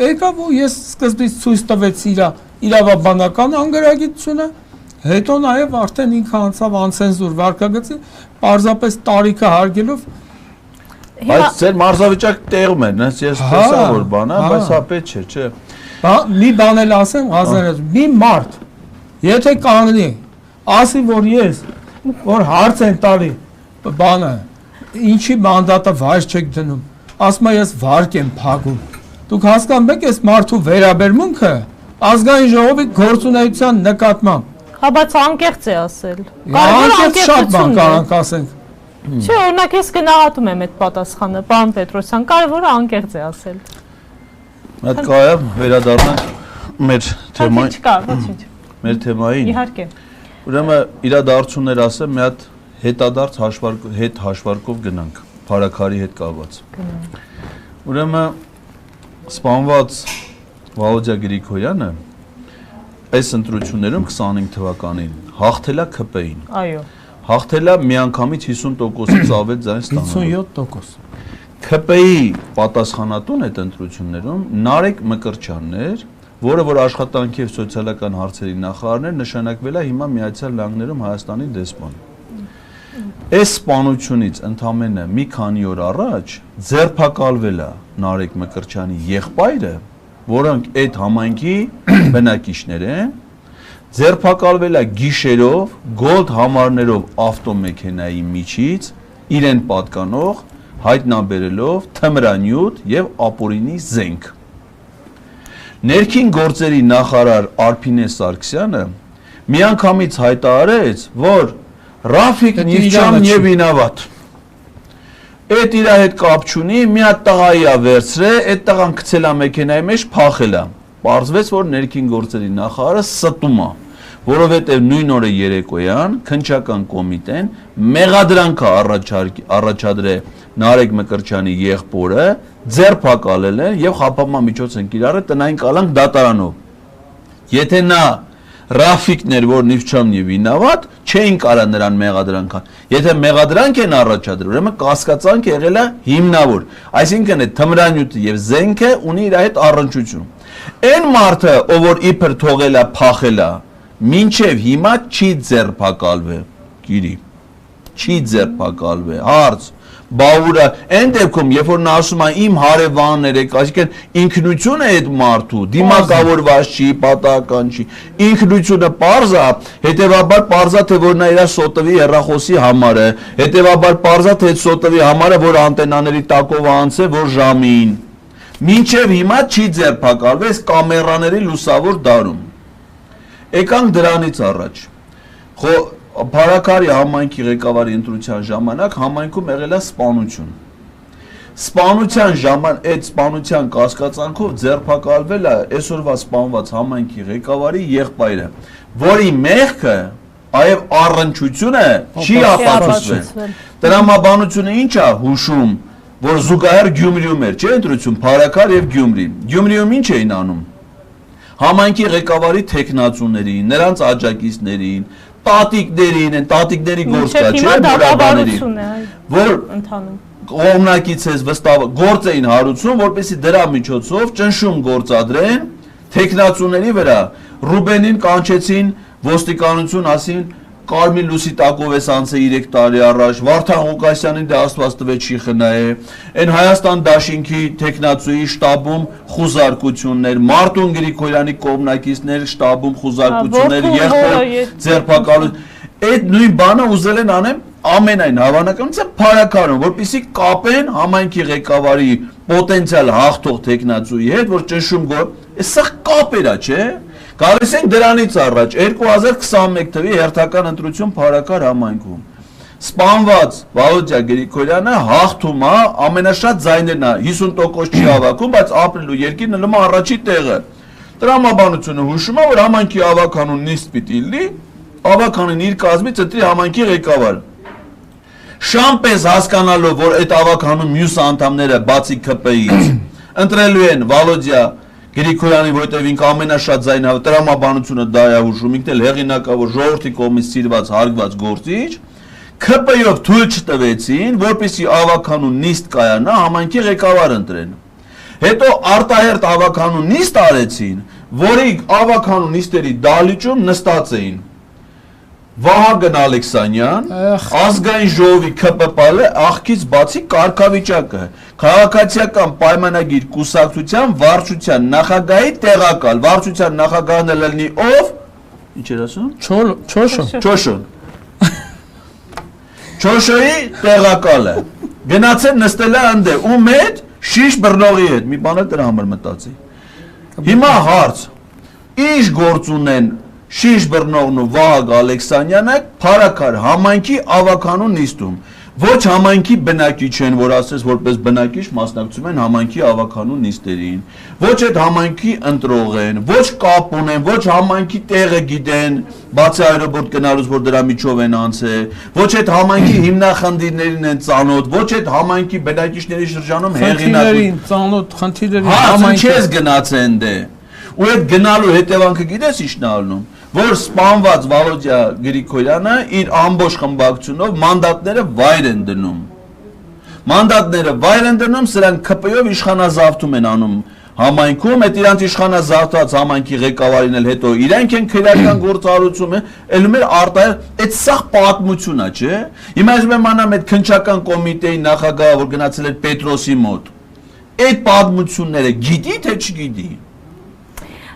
Եկավ ու ես սկզբից ցույց տվեցի իր իրավաբանական անգրագիտությունը, հետո նաև արդեն ինքը անցավ անցենզուր վարկագծի, պարզապես տարիքը հարգելով։ Բայց ձեր մարզավիճակ տեղում է, ես տեսա որ բան է, բայց հա պետք չէ, չէ։ Մի բան էլ ասեմ, Ղազարեզ, մի մարդ, եթե կանգնի, ասի որ ես, որ հարց են տալի, բանը, ինչի մանդատը վայր չեք դնում, ասում է ես վարկ եմ փակում։ Դուք հասկանում եք այս մարդու վերաբերմունքը ազգային ժողովի գործունեության նկատմամբ։ Հա, բայց անկեղծ է ասել։ Անկեղծ շատ բան կարանք ասենք։ Չէ, օրինակ ես գնահատում եմ այդ պատասխանը, պարոն Պետրոսյան, կարևորը անկեղծ է ասել։ Այդ կայա վերադառնանք մեր թեմային։ Չկա, ոչինչ։ Մեր թեմային։ Իհարկե։ Ուրեմն իրադարձություններ ասեմ, մի հատ հետադարձ հաշվարկով գնանք, Փարաքարի հետ կապված։ Ուրեմն սպանված Վալոդիա Գրիգորյանը այս ընտրություններում 25 թվականին հաղթել է ՔՊ-ին։ Այո։ Հաղթել է միանգամից 50%-ից ավել ձայն ստանալով։ 57%։ ՔՊ-ի պատասխանատուն այդ ընտրություններում Նարեկ Մկրտչյանն էր, որը որ աշխատանքի եւ սոցիալական հարցերի նախարարն էր, նշանակվել է հիմա Միացյալ Նահանգներում Հայաստանի դեսպան։ Այս սպանությունից ընդամենը մի քանի օր առաջ ձերբակալվել է Նարեկ Մկրտչյանի եղբայրը, որոնք այդ համայնքի բնակիչներ են, ձերբակալվել է գիշերով գոլդ համարներով ավտոմեքենայի միջից իրեն պատկանող հայտնաբերելով թմրանյութ եւ ապօրինի զենք։ Ներքին գործերի նախարար Արփինե Սարգսյանը միանգամից հայտարարեց, որ Ռաֆիկն իջամ եւ ինավատ։ Այդ իր հետ կապ չունի, մի հատ տղայի է վերցրել, այդ տղան գցել է մեքենայի մեջ, փախել է։ Պարզվեց, որ ներքին գործերի նախարարը ստում է, որովհետեւ նույն օրը երեկոյան քննչական կոմիտեն մեղադրանք առաջադրել Նարեկ Մկրտչյանի եղբորը, ձերբակալել են եւ խափանման միջոց են կիրառել տնային կալանք դատարանով։ Եթե նա Ռաֆիկներ, որ նիվչամ եւ վինավատ, չէին կարա նրան մեղադրանք։ Եթե մեղադրանք են առաջադրել, ուրեմն կասկածանք եղել է հիմնավոր։ Այսինքն այդ թմրանյութը եւ զենքը ունի իր հետ առնչություն։ Այն մարդը, ով որ իբր թողել է, փախել է, մինչեւ հիմա չի ձերբակալվել։ Գիրի։ Չի ձերբակալվել։ Հարց. բավուրը այն դեպքում, երբ որ նա ասում է իմ հարևանն երեք, այսինքն ինքնությունը այդ մարդու դիմակավորված չի, պատահական չի, ինքնությունը պարզ է, հետևաբար պարզ է թե որ նա իր սոտովի հեռախոսի համար է, հետևաբար պարզ է թե այդ սոտովի համար է, որ անտենաների տակով անց է, որ ժամին, մինչև հիմա չի ձերբակալվել կամերաների լուսավոր դարում։ Եկանք դրանից առաջ, Փարաքարի համայնքի ղեկավարի ընտրության ժամանակ համայնքում եղել է սպանություն։ Սպանության ժամանակ այդ սպանության կասկածանքով ձերբակալվել է այսօրվա սպանված համայնքի ղեկավարի եղբայրը, որի մեղքը այև առնչությունը չի ապացուցվել։ Տրամաբանությունը ինչ է հուշում, որ զուգահեռ Գյումրիում էր, չէ՞ ընտրություն, Փարաքար եւ Գյումրի։ Գյումրիում ինչ էին անում։ Համայնքի ղեկավարի տեխնացուներին, նրանց աջակիցներին, տատիկներին, են տատիկների գործ կա, չէ՞, բուրաբաներին, որ ընդհանում կողմնակից ես վստահ գործ էին հարուցում, որպեսզի դրա միջոցով ճնշում գործադրեն տեխնացուների վրա։ Ռուբենին կանչեցին ոստիկանություն, ասին Կարմիր լուսի տակով էս անցե 3 տարի առաջ, Վարդան Ղուկասյանին դե Աստված տվեց չի խնայե, այն Հայաստան դաշինքի տեխնացուի շտաբում խուզարկություններ, Մարտուն Գրիգորյանի կողմնակիցներ շտաբում խուզարկություններ, եղբոր ձերբակալություն, այդ նույն բանը ուզել են անեն ամենայն հավանականությամբ Փարաքարում, որպեսզի կապեն համայնքի ղեկավարի պոտենցիալ հաղթող տեխնացուի հետ, որ ճնշում սա կապ էր, չէ՞։ Գալիս ենք դրանից առաջ 2021 թվականի հերթական ընտրություն Փարաքար համայնքում։ Սպանված Վալոդիա Գրիգորյանը հաղթում է, ամենաշատ ձայներն է, 50% չի հավաքում, բայց ապրելու երկիրն ելնում է առաջի տեղը։ Տրամաբանությունը հուշում է, որ համայնքի ավականուն նիստ պիտի լինի, ավականին իր կազմից ընտրի համայնքի ղեկավար։ Շամպես հասկանալով, որ այդ ավականում մյուս անդամները բացի ԿՊ-ից ընտրելու են Վալոդիա Գրիգորյանի, որովհետև ինքը ամենաշատ ձայնը տրամաբանությունը դա է հուշում, ինքն էլ հեղինակավոր ժողովրդի կողմից սիրված հարգված գործիչ, ԿՊ-ով թույլ չտվեցին, որպեսզի ավականուն նիստ կայանա համայնքի ղեկավար ընտրեն։ Հետո արտահերթ ավականուն նիստ արեցին, որի ավականուն նիստերի դահլիճում նստած էին Վահագն Ալեքսանյան, ազգային ժողովի ԿՊՊ-ը աղքից բացի կարգավիճակը, քաղաքացիական պայմանագիր կուսակցության վարչության նախագահի տեղակալ, վարչության նախագահն էլ լինի ով, ինչ էր ասում? Չոշոն։ Չոշոյի տեղակալը, գնացել նստել է ընդե, ում հետ, շիշ բռնողի հետ, մի բան էլ դրա համար մտածի։ Հիմա հարց, ինչ գործ ունեն Շիշ բռնողն ու Վահագ Ալեքսանյանը Փարաքար համայնքի ավականուն նիստում, ոչ համայնքի բնակիչ են, որ ասես որպես բնակիչ մասնակցում են համայնքի ավականուն նիստերին, ոչ այդ համայնքի ընտրող են, ոչ կապ ունեն, ոչ համայնքի տեղը գիտեն, բացի այրոպորտ գնալուց, որ դրա միջով են անցել, ոչ այդ համայնքի հիմնախնդիրներին են ծանոթ, ոչ այդ համայնքի բնակիչների շրջանում հեղինակություն, ծանոթ խնդիրների համայնքի չես գնացել դե։ Ու այդ գնալու հետևանքը գիտես ի՞նչն է ալնում, որ սպանված Վալոդիա Գրիգորյանը իր ամբողջ խմբակցությունով մանդատները վայր են դնում։ Մանդատները վայր են դնում, սրանք ԿՊ-ով իշխանազավթում են անում համայնքում, այդ իրանց իշխանազավթած համայնքի ղեկավարին էլ հետո իրանք են քրեական գործառույթում են, ելնում էր արտահայտ, այդ սաղ պատմություն է, չէ՞։ Հիմա ես մանամ այդ քննչական կոմիտեի նախագահը, որ գնացել էր Պետրոսի մոտ, այդ պատմությունները գիտի թե չգիտի։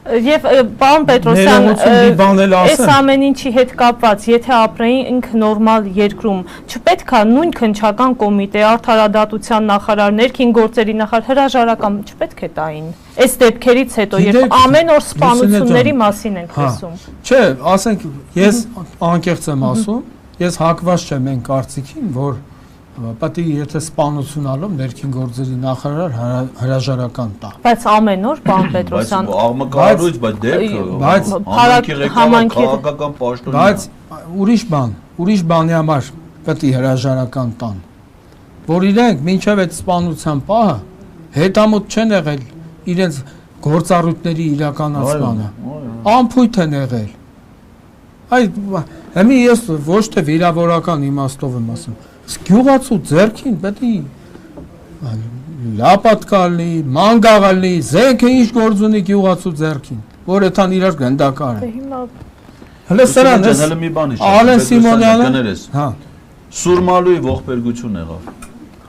Եվ պարոն Պետրոսյան, այս ամեն ինչի հետ կապված, եթե ապրեինք նորմալ երկրում, չպետք է նույն քննչական կոմիտե, արդարադատության նախարար, ներքին գործերի նախարար, հրաժարական չպետք է տային։ Այս դեպքերից հետո, երբ ամեն օր սպանությունների մասին ենք խոսում։ Չէ, ասենք, ես անկեղծ եմ ասում, ես հակված չեմ այն կարծիքին, որ Պատի եթե սպանություն ալում ներքին գործերի նախարար հրաժարական տա։ Բայց ամեն օր պարոն Պետրոսյան, աղմկահարույց, բայց դեպքը համայնքի քաղաքական պաշտոնյա։ Բայց ուրիշ բանի համար պետք է հրաժարական տան, որ իրենք մինչև այդ սպանության պահը հետամուտ չեն եղել իրենց գործառույթների իրականացմանը։ Անփույթ են եղել։ Հիմա ես ոչ թե վիրավորական իմաստով եմ ասում։ Գյուղացու ձեռքին պետք է լապատկալի, մանգաղալի, զենքը ինչ գործ ունի գյուղացու ձեռքին, որ այդան իրար գնդակար է։ Հələ սրան ես Ալեն Սիմոնյանը, հա, Սուրմալուի ողբերգություն եղավ։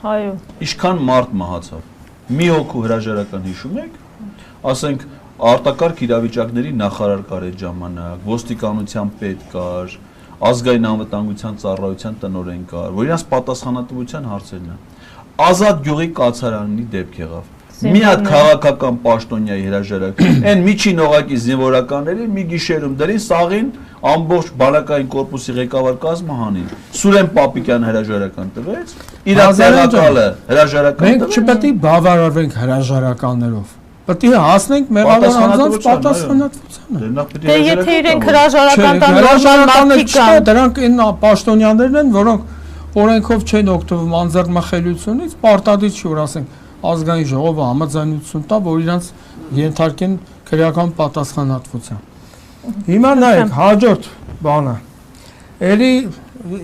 Այո։ Ինչքան մարդ մահացավ։ Մի հոգու հրաժարական հիշում եք, ասենք արտակարգ իրավիճակների նախարար կար այդ ժամանակ, ոստիկանության պետ կար, ազգային անվտանգության ծառայության տնօրեն կար, որ իրաց պատասխանատվության հարցերն են։ Ազատ գյուղի կացարանի դեպք եղավ։ Մի հատ քաղաքական պաշտոնյայի հրաժարակ, այն միջին օղակի զինվորականների մի գիշերում դրին սաղին ամբողջ բանակային կորպուսի ղեկավար կազմը հանին։ Սուրեն Պապիկյանը հրաժարական տվեց, իր տեղակալը հրաժարական տվեց։ Մենք չպետք է բավարարվենք հրաժարականներով։ Պետք է հասնենք մեղավոր անձանց պատասխանատվությանը։ Դե եթե իրենք հրաժարական տան հրաժարականներ չկա, դրանք այն պաշտոնյաներն են, որոնք օրենքով չեն օգտվում անձեռնմխելիությունից, պարտադիր չի որ ասենք ազգային ժողովը համաձայնություն տա, որ իրանց ենթարկեն քրեական պատասխանատվության։ Հիմա նայեք, հաջորդ բանը։ Էլի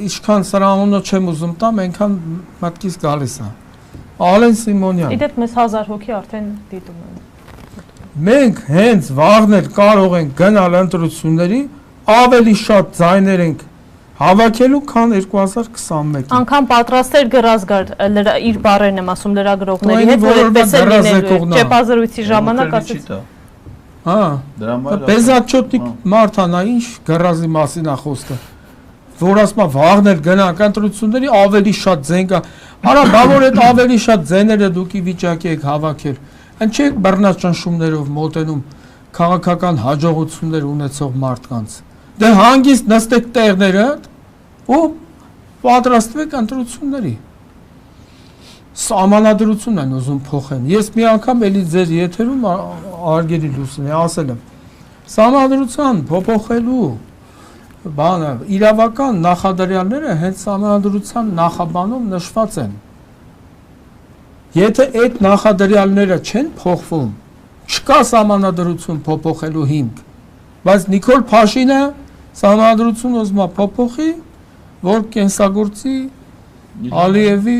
ինչքան սրա անունը չեմ ուզում տամ, այնքան մտքից գալիս է։ Ալեն Սիմոնյան։ Իդեպ մեզ 1000 հոգի արդեն դիտում են։ Մենք հենց վաղներ կարող ենք գնալ ընտրությունների, ավելի շատ ձայներ ենք հավաքելու, քան 2021-ին։ Անկամ պատրաստ էր գրազգար իր բառերն եմ ասում լրագրողների հետ, որ այդպես է լինելու։ Ճեպազրույցի ժամանակ ասեց։ Հա։ Բեզաչոտիկ Մարթանա ինչ գրազի մասին է խոսքը։ Որ ասում վաղներ գնանք ընտրությունների, ավելի շատ ձեն կա։ Արա, բա որ այդ ավելի շատ ձեները դուք ի վիճակի եք հավաքել։ Այն չեք բռնաճնշումներով մոտենում քաղաքական հաջողություններ ունեցող մարդկանց։ Դե հանգիստ նստեք տեղները ու պատրաստվեք ընտրությունների։ Սահմանադրությունն են ուզում փոխեն։ Ես մի անգամ էլի ձեր եթերում Արգերի Լուսինի ասել եմ։ Սահմանադրության փոփոխելու բանը իրավական նախադրյալները հենց սահմանադրության նախաբանում նշված են։ Եթե այդ նախադրյալները չեն փոխվում, չկա սահմանադրություն փոփոխելու հիմք։ Բայց Նիկոլ Փաշինը սահմանադրություն ուզում է փոփոխի, որ կենսագործի Ալիևի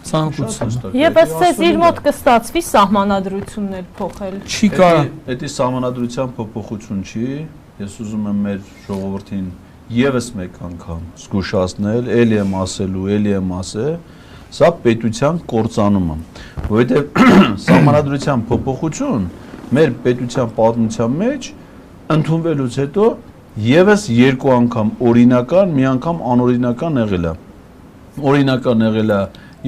ցանկությունը։ Եվ ըստ իր մոտ կստացվի սահմանադրություններ փոխել։ Չի կարա։ Դա սահմանադրության փոփոխություն չի։ Ես ուզում եմ մեր ժողովրդին եւս մեկ անգամ զգուշացնել, ելի եմ ասելու, ելի եմ ասել, սա պետության կործանումը, որովհետեւ սահմանադրության փոփոխություն մեր պետության պատմության մեջ ընդունվելուց հետո եւս երկու անգամ օրինական, մի անգամ անօրինական եղել է։ Օրինական եղել է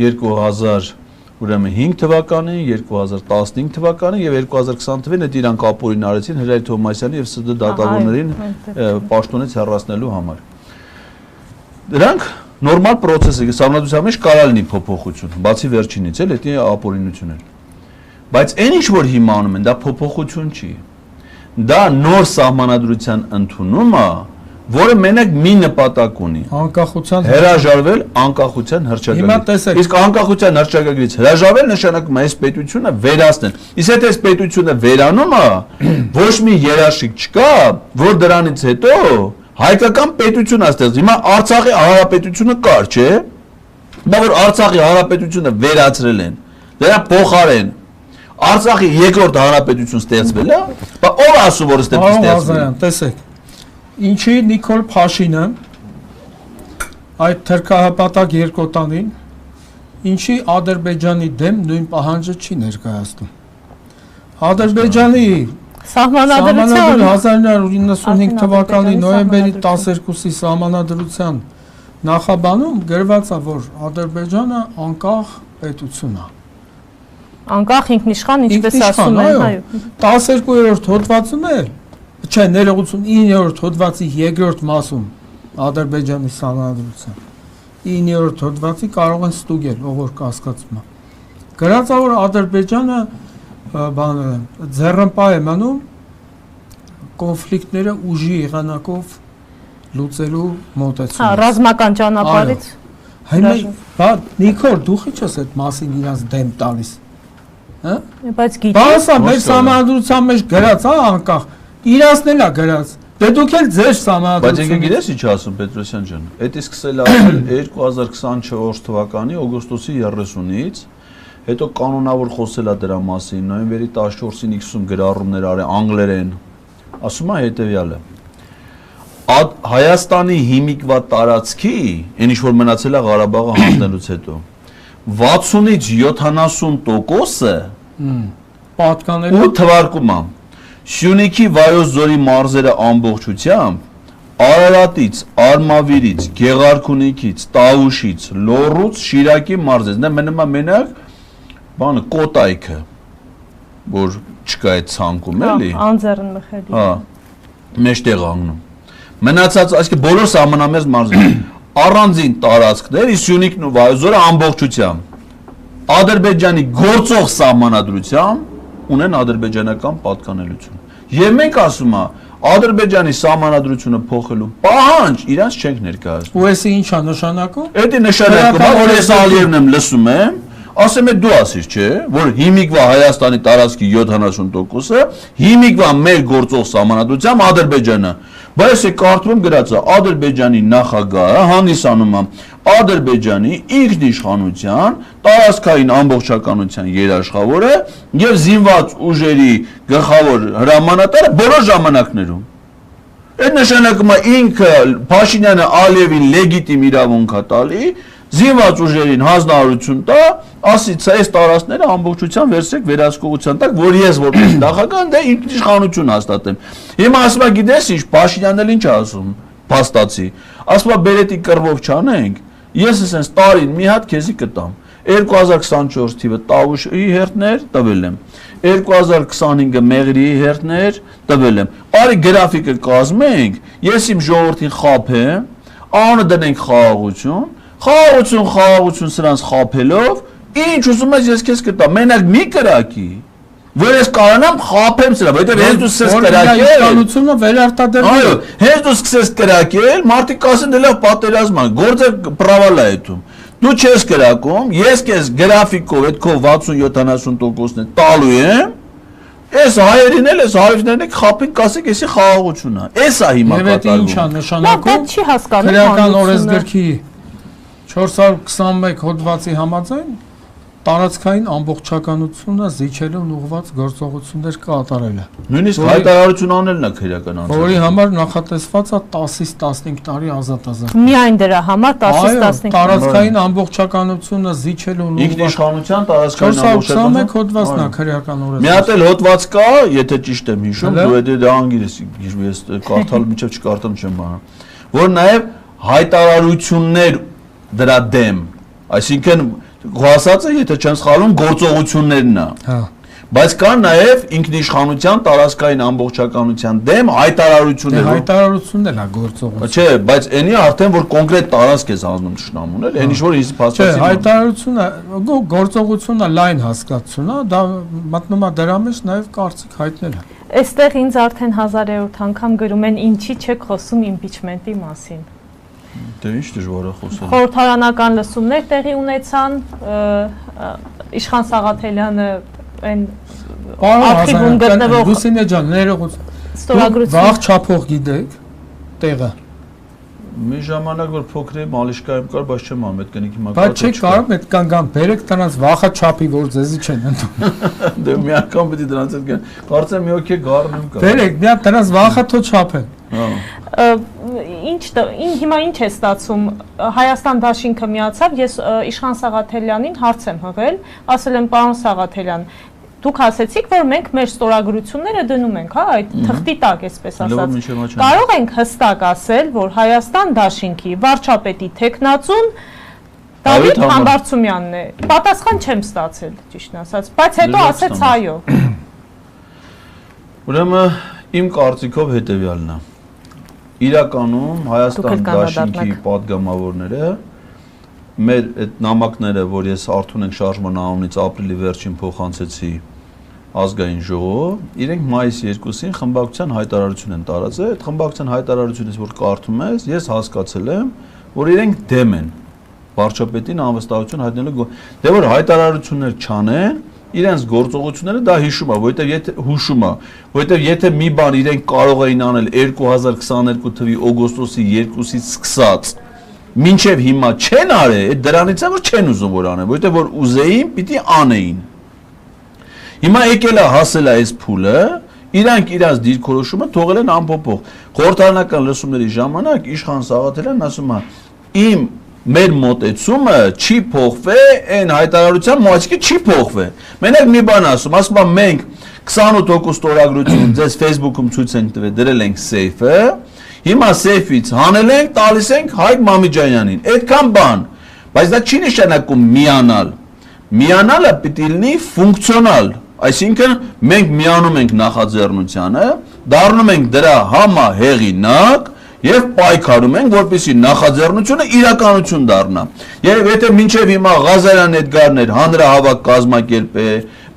2005 թվականին, 2015 թվականին եւ 2020 թվականին այդ իրանք ապօրին արեցին Հրայր Թոմասյանի եւ ՍԴ դատավորներին պաշտոնից հեռացնելու համար։ Դրանք նորմալ process է, սահմանադրության մեջ կարա լինի փոփոխություն, բացի վերջինից էլ դա ապօրինություն է։ Բայց այն ինչ որ հիմա անում են, դա փոփոխություն չի։ Դա նոր սահմանադրության ընդունումը, որը մենակ մի նպատակ ունի։ Անկախության հրաժարվել անկախության հռչակագրից։ Իսկ անկախության հռչակագրից հրաժարվել նշանակում է այս պետությունը վերացնել։ Իսկ եթե այս պետությունը վերանում է, ոչ մի երաշխիք չկա, որ դրանից հետո հայկական պետություն է ստեղծել։ Հիմա Արցախի հանրապետությունը կար, չէ՞։ Դա որ Արցախի հանրապետությունը վերացրել են, դրա փոխարեն Արցախի երկրորդ հանրապետություն ստեղծվել է, բա ով ասում որ ստեղծվել է։ Տեսեք։ Ինչի Նիկոլ Փաշինը այդ թրքահապատակ երկոտանին ինչի Ադրբեջանի դեմ նույն պահանջը չի ներկայացնում։ Ադրբեջանի սահմանադրության 1995 թվականի նոյեմբերի 12-ի սահմանադրության նախաբանում գրված է, որ Ադրբեջանը անկախ պետություն է։ Անկախ ինքնիշխան, ինչպես ասում են, այո։ 12-րդ հոդվածում է, չէ, ներողություն 9-րդ հոդվածի երկրորդ մասում Ադրբեջանի սահմանադրության 9-րդ հոդվածի կարող են ստուգել, ով որ կասկածում է։ Գրած է, որ Ադրբեջանը բանը ձեռնպահ է մնում կոնֆլիկտները ուժի եղանակով լուծելու մոտեցում։ Հա, ռազմական ճանապարհից։ Հիմա, բա Նիկոլ, դու ի՞նչ ես այդ մասին իրանց դեմ տալիս։ Հա? Բայց գիտես։ Բասա մեր սահմանադրության մեջ գրած է անկախ։ Իրանցն էլ է գրած։ Դե դուք էլ ձեր Բայց սահմանադրություն։ եկեք գիտես ինչ ասում Պետրոսյան ջան։ Դա սկսել ասել 2024 թվականի օգոստոսի 30-ից, հետո կանոնավոր խոսել է դրա մասին, նոյեմբերի 14-ին X-ում գրառումներ արել անգլերեն։ Ասում է հետեւյալը. Հայաստանի հիմիկվա տարածքի, այն ինչ որ մնացել է Ղարաբաղը հանձնելուց հետո, 60-ից 70%-ը պատկանել ու թվարկում եմ Սյունիքի Վայոց ձորի մարզերը ամբողջությամբ Արարատից, Արմավիրից, Գեղարքունիքից, Տավուշից, Լոռուց, Շիրակի մարզից, դա մնում է մենակ բանը Կոտայքը, որ չկա այդ ցանկում, էլի։ Անձեռն մխելի։ Հա, մեջտեղ անգնում։ Մնացած, այսինքն բոլոր սահմանամերձ մարզերը առանձին տարածքներ, Սյունիքն ու Վայոց ձորը ամբողջությամբ Ադրբեջանի գործող սահմանադրությամբ ունեն ադրբեջանական պատկանելություն։ Եվ մենք ասում ենք Ադրբեջանի սահմանադրությունը փոխելու պահանջ իրանց չենք ներկայացնում։ Ու էսի ի՞նչ է նշանակում։ Դա նշանակում է, որ ես Ալիևն եմ լսում եմ, ասեմ է դու ասիր, չէ, որ հիմիկվա Հայաստանի տարածքի 70%-ը հիմիկվա մեր գործող սահմանադրությամբ Ադրբեջանը։ Բայց է կարդում գրած է Ադրբեջանի նախագահը հանդիսանում է Ադրբեջանի ինքնիշխանության տարածքային ամբողջականության երաշխավորը եւ զինված ուժերի գլխավոր հրամանատարը բոլոր ժամանակներում։ Այդ նշանակում է ինքը Փաշինյանը Ալիևին լեգիտիմ իրավունք է տալի զինված ուժերին հանձնարարություն տա, ասի այս տարածքները ամբողջությամբ վերցրեք վերահսկողության տակ, որ ես որպես նախագահ դա ինքնիշխանություն հաստատեմ։ Հիմա ասում է գիտես ինչ, Փաշինյանն էլ ինչ է ասում, փաստացի։ Ասում է բերետի կռվով չանենք, ես ասենց տարին մի հատ քեզի կտամ։ 2024 թիվը Տավուշի հերթներ տվել եմ։ 2025-ը Մեղրիի հերթներ տվել եմ։ Արի գրաֆիկը կազմենք, ես իմ ժողովրդին խափեմ, անը դնենք խաղաղություն սրանց խափելով, ինչ ուզում ես ես քեզ կտամ, մենակ մի կրակի, որ ես կարողանամ խափեմ սրա, որովհետև հենց դու սկսես կրակել, իշխանությունը վերարտադրել։ Այո, հենց դու սկսես կրակել, մարդիկ ասեն դե լավ պատերազմ է, գործը պրավալ է այդում։ Դու չես կրակում, ես քեզ գրաֆիկով այդ քո 60-70%-ն տալու եմ, այս հայերին էլ, այս հարևներն եք խափեն, կասեք, էսի խաղաղություն է։ Էս է հիմա կատարվում։ Ինչ է նշանակում։ Չի հասկանում Քրեական օրենսգրքի 421 հոդվածի համաձայն տարածքային ամբողջականությունը զիջելուն ուղղված գործողություններ կատարելը։ Նույնիսկ հայտարարություն անելն է քրեական անձը։ Որի համար նախատեսված է 10-ից 15 տարի ազատազրկում։ Միայն դրա համար 10-ից 15 տարածքային ամբողջականությունը զիջելուն ինքնիշխանության տարածքային 421 հոդվածն է քրեական օրենսգրքի։ Մի հատ էլ հոդված կա, եթե ճիշտ եմ հիշում, դու դա անգիրես, ես կարդալ միջև չկարդամ չեմ բանը, որ նաև հայտարարություններ դրա դեմ, այսինքն ասածը, եթե չեմ սխալվում, գործողություններն է։ Հա։ Բայց կա նաև ինքնիշխանության տարածքային ամբողջականության դեմ հայտարարություններ։ Հայտարարությունն էլ է գործողություն։ Չէ, բայց այնի արդեն որ կոնկրետ տարածք է հանձնում ճշնամուն, էլ, այն ինչ որ ինձ փաստացի։ Չէ, հայտարարությունը, գործողությունը լայն հասկացություն է, դա մտնում է դրա մեջ նաև կարծիք հայտնելը։ Այստեղ ինձ արդեն 1000-րդ անգամ գրում են ինչի չեք խոսում իմպիչմենտի մասին։ Դե ինչ դժվար է խոսել։ Խորհրդարանական լսումներ տեղի ունեցան, Իշխան Սաղաթելյանը այն արխիվում գտնվող Լուսինե ջան, ներողություն։ Ստորագրություն Վաղ չափող գիտեք տեղը։ Մի ժամանակ որ փոքր եմ ալիշկայում կար, բայց չեմ անում այդ կնիքի մակարդակը։ Բայց չեք կարող այդ կանգան բերեք դրանց վախա չափի, որ ձեզի չեն ընդունում։ Դե մի անգամ պիտի դրանց հետ գան։ Կարծեմ մի օքե գառնում կա։ Բերեք, մի հատ դրանց վախա թո չափեն։ Հիմա ինչ է ստացվում, Հայաստան դաշինքը միացավ, ես Իշխան Սաղաթելյանին հարց եմ հղել, ասել եմ պարոն Սաղաթելյան, դուք ասեցիք, որ մենք մեր ստորագրությունները դնում ենք, հա, այդ թղթի տակ, այսպես ասած։ Կարող ենք հստակ ասել, որ Հայաստան դաշինքի վարչապետի թեկնածուն Դավիթ Համբարձումյանն է։ Պատասխան չեմ ստացել, ճիշտն ասած, բայց հետո ասեց այո։ Ուրեմն իմ կարծիքով հետևյալն է։ Իրականում Հայաստան դաշինքի падգամավորները մեր այդ նամակները, որ ես Արթուր շարժման անունից ապրիլի վերջին փոխանցեցի ազգային ժողով, իրենք մայիսի 2-ին խմբակցության հայտարարություն են տարածել։ Այդ խմբակցության հայտարարությունից որ կարդում ես, ես հասկացել եմ, որ իրենք դեմ են վարչապետին անվստահություն հայտնելու։ Դե որ հայտարարություններ չանեն, իրենց գործողությունները դա հիշում է, որովհետև եթե մի բան իրենք կարող էին անել 2022 թվականի օգոստոսի 2-ից սկսած մինչև հիմա չեն արել, դրանից է որ չեն ուզում որ անեն, որովհետև որ ուզեին, պիտի անեին։ Հիմա եկել է հասել է այս փուլը, իրանք իրաց դիրքորոշումը թողել են անփոփոխ։ Խորհրդարանական լսումների ժամանակ Իշխան Սաղաթելյանն ասում է. իմ մեր մոտեցումը չի փոխվի, այն հայտարարության մոչիկը չի փոխվի։ Մենակ մի բան ասում եմ մենք 28% ստորագրություն ձեզ Facebook-ում ցույց ենք տվել, դրել ենք safe-ը, հիմա safe-ից հանել ենք, տալիս ենք Հայկ Մամիջանյանին։ Այդքան բան, բայց դա չի նշանակում միանալ։ Միանալը պիտի լինի ֆունկցիոնալ, այսինքն մենք միանում ենք նախաձեռնությանը, դառնում ենք դրա համահեղինակ եւ պայքարում ենք, որպեսզի նախաձեռնությունը իրականություն դառնա։ Եվ եթե մինչև հիմա Ղազարյան Էդգարն էր հանրահավաք կազմակերպե,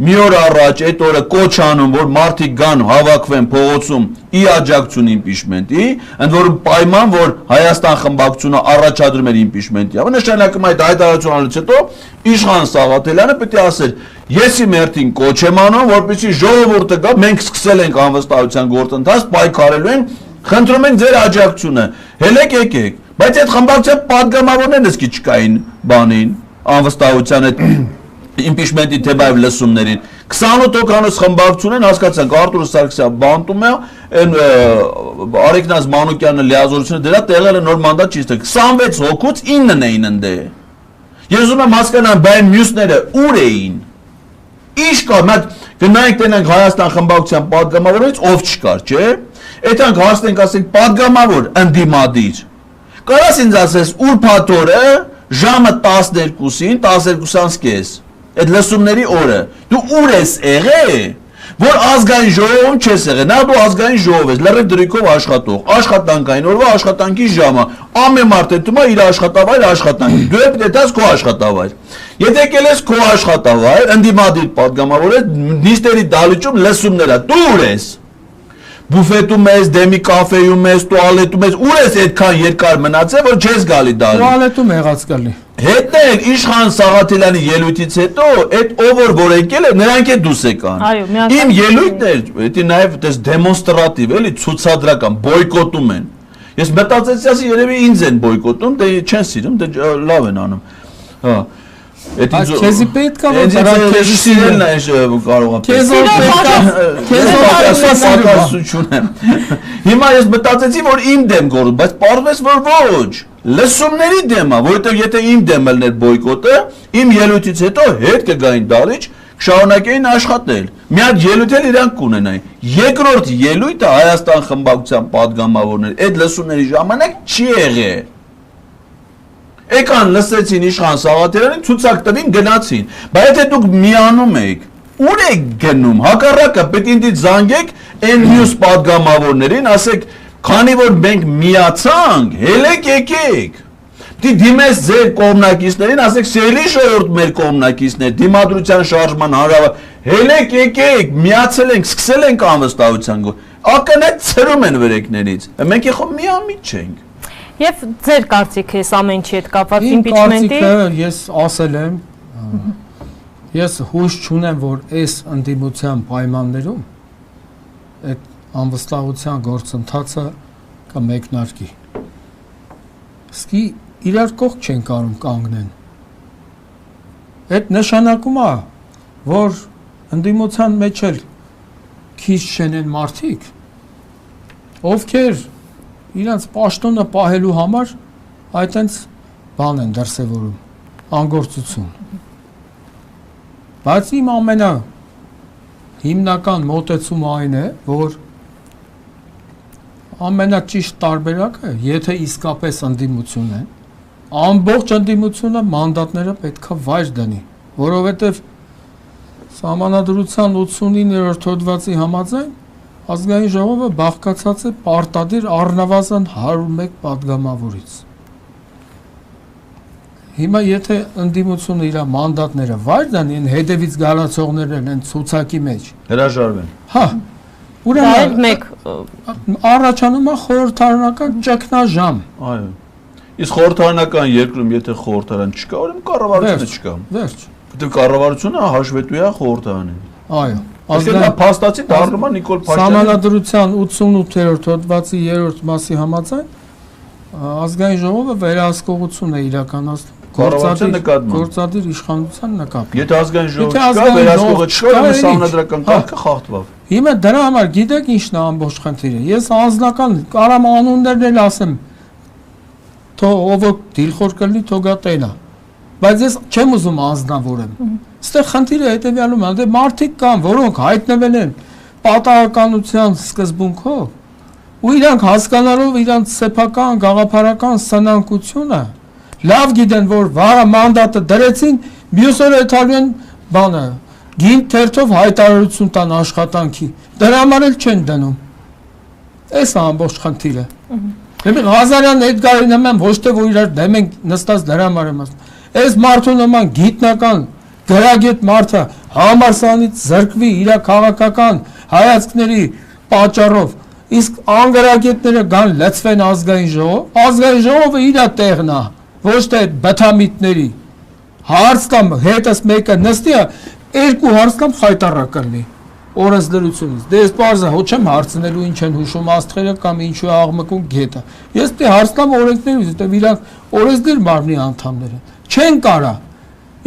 մի օր առաջ այդ օրը կոչ անում, որ մարդիկ գան հավաքվեն փողոցում ի աջակցություն իմպիչմենտի, ընդ որում պայման, որ Հայաստան խմբակցությունը առաջադրում էր իմպիչմենտի, նշանակում այդ հայտարարությունից հետո Իշխան Սաղաթելյանը պետք է ասեր. ես իմ հերթին կոչ եմ անում, որպեսզի ժողովուրդը գա, մենք սկսել ենք անվստահության գործընթաց, պայքարելու ենք, խնդրում ենք ձեր աջակցությունը, հելեք եկեք, բայց այդ խմբակցության պատգամավորներն էսքի չկային բանին, անվստահության այդ իմպիչմենտի թեբայով լսումներին 28 խմբակցություն են, հասկացանք Արտուր Սարգսյանը բանտում է, այն Արեգնազ Մանուկյանը լիազորությունը դրա տեղերը նոր մանդատ չի ստեղծել, 26 հոգուց 9-ն էին ընդե։ Ես ուզում եմ հասկանամ, բայց մյուսները ուր էին։ Ինչ կա, մենք գնանք տենանք Հայաստան խմբակցության պատգամավորից ով չկար, չէ՞։ Այդանք հասնենք, ասենք պատգամավոր ընդդիմադիր։ Կարաս ինձ ասես, ուրբաթ օրը ժամը 12-ին, 12:30 այդ լսումների օրը դու ուր ես եղել, որ ազգային ժողովում չես եղել, նա դու ազգային ժողով ես, լրիվ դրույքով աշխատող, աշխատանքային օրվա աշխատանքի ժամը, ամեն մարդ է դու իր աշխատավայր աշխատանքի, դու պետք է դաս քո աշխատավայր։ Եթե եկել ես քո աշխատավայր, ընդդիմադիր պատգամավոր ես, նիստերի դալիճում լսումները, դու ուր ես։ Բուֆետում ես, դեմի կաֆեում ես, տուալետում ես, ուր ես այդքան երկար մնացել, որ չես գալի դալի։ Տուալետում եղած գալի։ Հետներ Իշխան Սաղաթելյանի ելույթից հետո այդ ով որ եկել է, նրանք է դուս եկան։ Իմ ելույթն էր, դա նաև դες դեմոնստրատիվ, էլի ցուցադրական, բոյկոտում են։ Ես մտածեցի, ասի երևի ինձ են բոյկոտում, դե չեն սիրում, դե լավ են անում։ Հա։ Քեզի պետք է որ քեզի սիրելն է կարող է։ Քեզի հիմա ես մտածեցի, որ իմ դեմ գործ, բայց պարզվեց, որ ոչ։ Լսումների դեմ է, որովհետև եթե իմ դեմ ելներ բոյկոտը, իմ ելույթից հետո հետ կգային դալիճ, շարունակեին աշխատել։ Մի հատ ելույթ էլ իրանք կունենային։ Երկրորդ ելույթը Հայաստան խմբակցության պատգամավորներ, այդ լսումների ժամանակ չի եղել։ Եկան լսեցին Իշխան Սաղաթելյանին, ցուցակ տվին, գնացին։ Բայց եթե դուք միանում եք, ուր եք գնում, հակառակը պետք է ինձ զանգեք այն մյուս պատգամավորներին, ասեք, քանի որ մենք միացանք, հելեք եկեք։ Դի դիմես ձեր կողմնակիցներին, ասեք, սիրելի ժողովուրդ մեր կողմնակիցներ, դիմադրության շարժման հարավը, հելեք եկեք, միացել ենք, սկսել ենք անվստահության գործ։ Ակնհայտ ցրում են վրեկներից։ Մենք ეხո միամիտ չենք։ Եվ ձեր կարծիքը այս ամեն ինչի հետ կապված իմպիչմենտի։ Ես ասել եմ, ես հույս չունեմ, որ այս ընդդիմության պայմաններում այդ անվստահության գործընթացը կմեկնարկի։ Իսկի իրար կողք չեն կարող կանգնեն։ Այդ նշանակում է, որ ընդդիմության մեջ էլ քիչ չեն մարդիկ, ովքեր իրանց պաշտոնը պահելու համար այդտենց բան են դրսևորում, անգործություն։ Բայց իմ ամենա հիմնական մոտեցումը այն է, որ ամենաճիշտ տարբերակը, եթե իսկապես ընդդիմություն է, ամբողջ ընդդիմությունը մանդատները պետք է վայր դնի, որովհետև Սահմանադրության 89-րդ հոդվածի համաձայն Ազգային ժողովը բաղկացած է պարտադիր առնվազն 101 պատգամավորից։ Հիմա եթե ընդդիմությունը իր մանդատները վայր դնի, հետևից գալացողներն են ցուցակի մեջ հրաժարվեն։ Հա։ Ուրեմն մեկ առաջանում է խորհրդարանական ճգնաժամ։ Այո։ Իսկ խորհրդարանական երկրում եթե խորհրդարան չկա, ուրեմն կառավարությունը չկա։ Վերջ։ Որտեղ կառավարությունը հաշվետու է խորհրդարանին։ Այո։ Այսինքն փաստացի դառնում է Նիկոլ Փաշինյանը։ Սահմանադրության 88-րդ հոդվածի 3-րդ մասի համաձայն ազգային ժողովը վերահսկողություն է իրականացնում գործադիր իշխանության նկատմամբ։ Եթե ազգային ժողովը չկա, վերահսկողը չկա, սահմանադրական կարգը խախտվավ։ Հիմա դրա համար գիտեք ինչն է ամբողջ խնդիրը։ Ես անձնական կարամ անուններն էլ ասեմ, թող ով դիլխոր կլինի, թող գա տենա։ Բայց ես չեմ ուզում անձնավորեմ։ Այստեղ խնդիրը հետևյալում է, դե մարդիկ կան, որոնք հայտնվել են պատահականության սկզբունքով, ու իրանք հասկանալով իրանք սեփական, գաղափարական սնանկությունը, լավ գիտեն, որ վաղը մանդատը դրեցին, մյուս օրը Իտալիան բանը գին թերթով հայտարարություն տան աշխատանքի, դրա համար էլ չեն դնում։ Այս է ամբողջ խնդիրը։ Դեպի Ղազարյան Էդգարին նման ոչ թե որ իրար դեմ են նստած դրա համար եմ ասում։ Այս մարդու նման գիտնական գրագետ մարդը համալսարանից զրկվի իր քաղաքական հայացքների պատճառով, իսկ անգրագետները գան լծվեն ազգային ժողովը իր տեղն է, ոչ թե բթամիտների։ Հարց կամ հետս մեկը նստի, երկու հարց կամ խայտարակ կլինի օրենսդրությունից։ Դե ես բարձր հո չեմ հարցնելու ինչ են հուշում աստղերը կամ ինչու է աղմկում գետը։ Ես դե հարցնամ օրենքներից, որտեղ իրանք օրենսդիր մարմնի անդամները չեն կարա։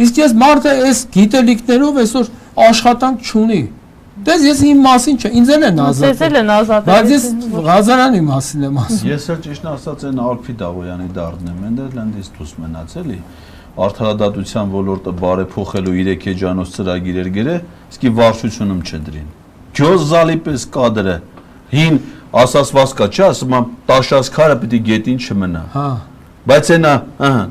Իսկ ես մարդը այս գիտելիքներով այսօր աշխատանք չունի։ Դες ես իմ մասին չէ, ինձ էլ են ազատել։ Բայց ես Ղազարյանի մասին եմ ասում։ Ես էլ ճիշտ ասած այն Ալփի Դավոյանի դառն եմ, Նեդերլանդից դուրս մնաց էլի։ Արդարադատության ոլորտը բարեփոխելու 3 էջանոց ծրագիր էր գրել, իսկ վարչությունում չդրին։ Ջոզալի պես կադրը հին ասացված կա, չէ, ասում եմ տաշած քարը պիտի գետին չմնա։ Հա։ Բայց այնա,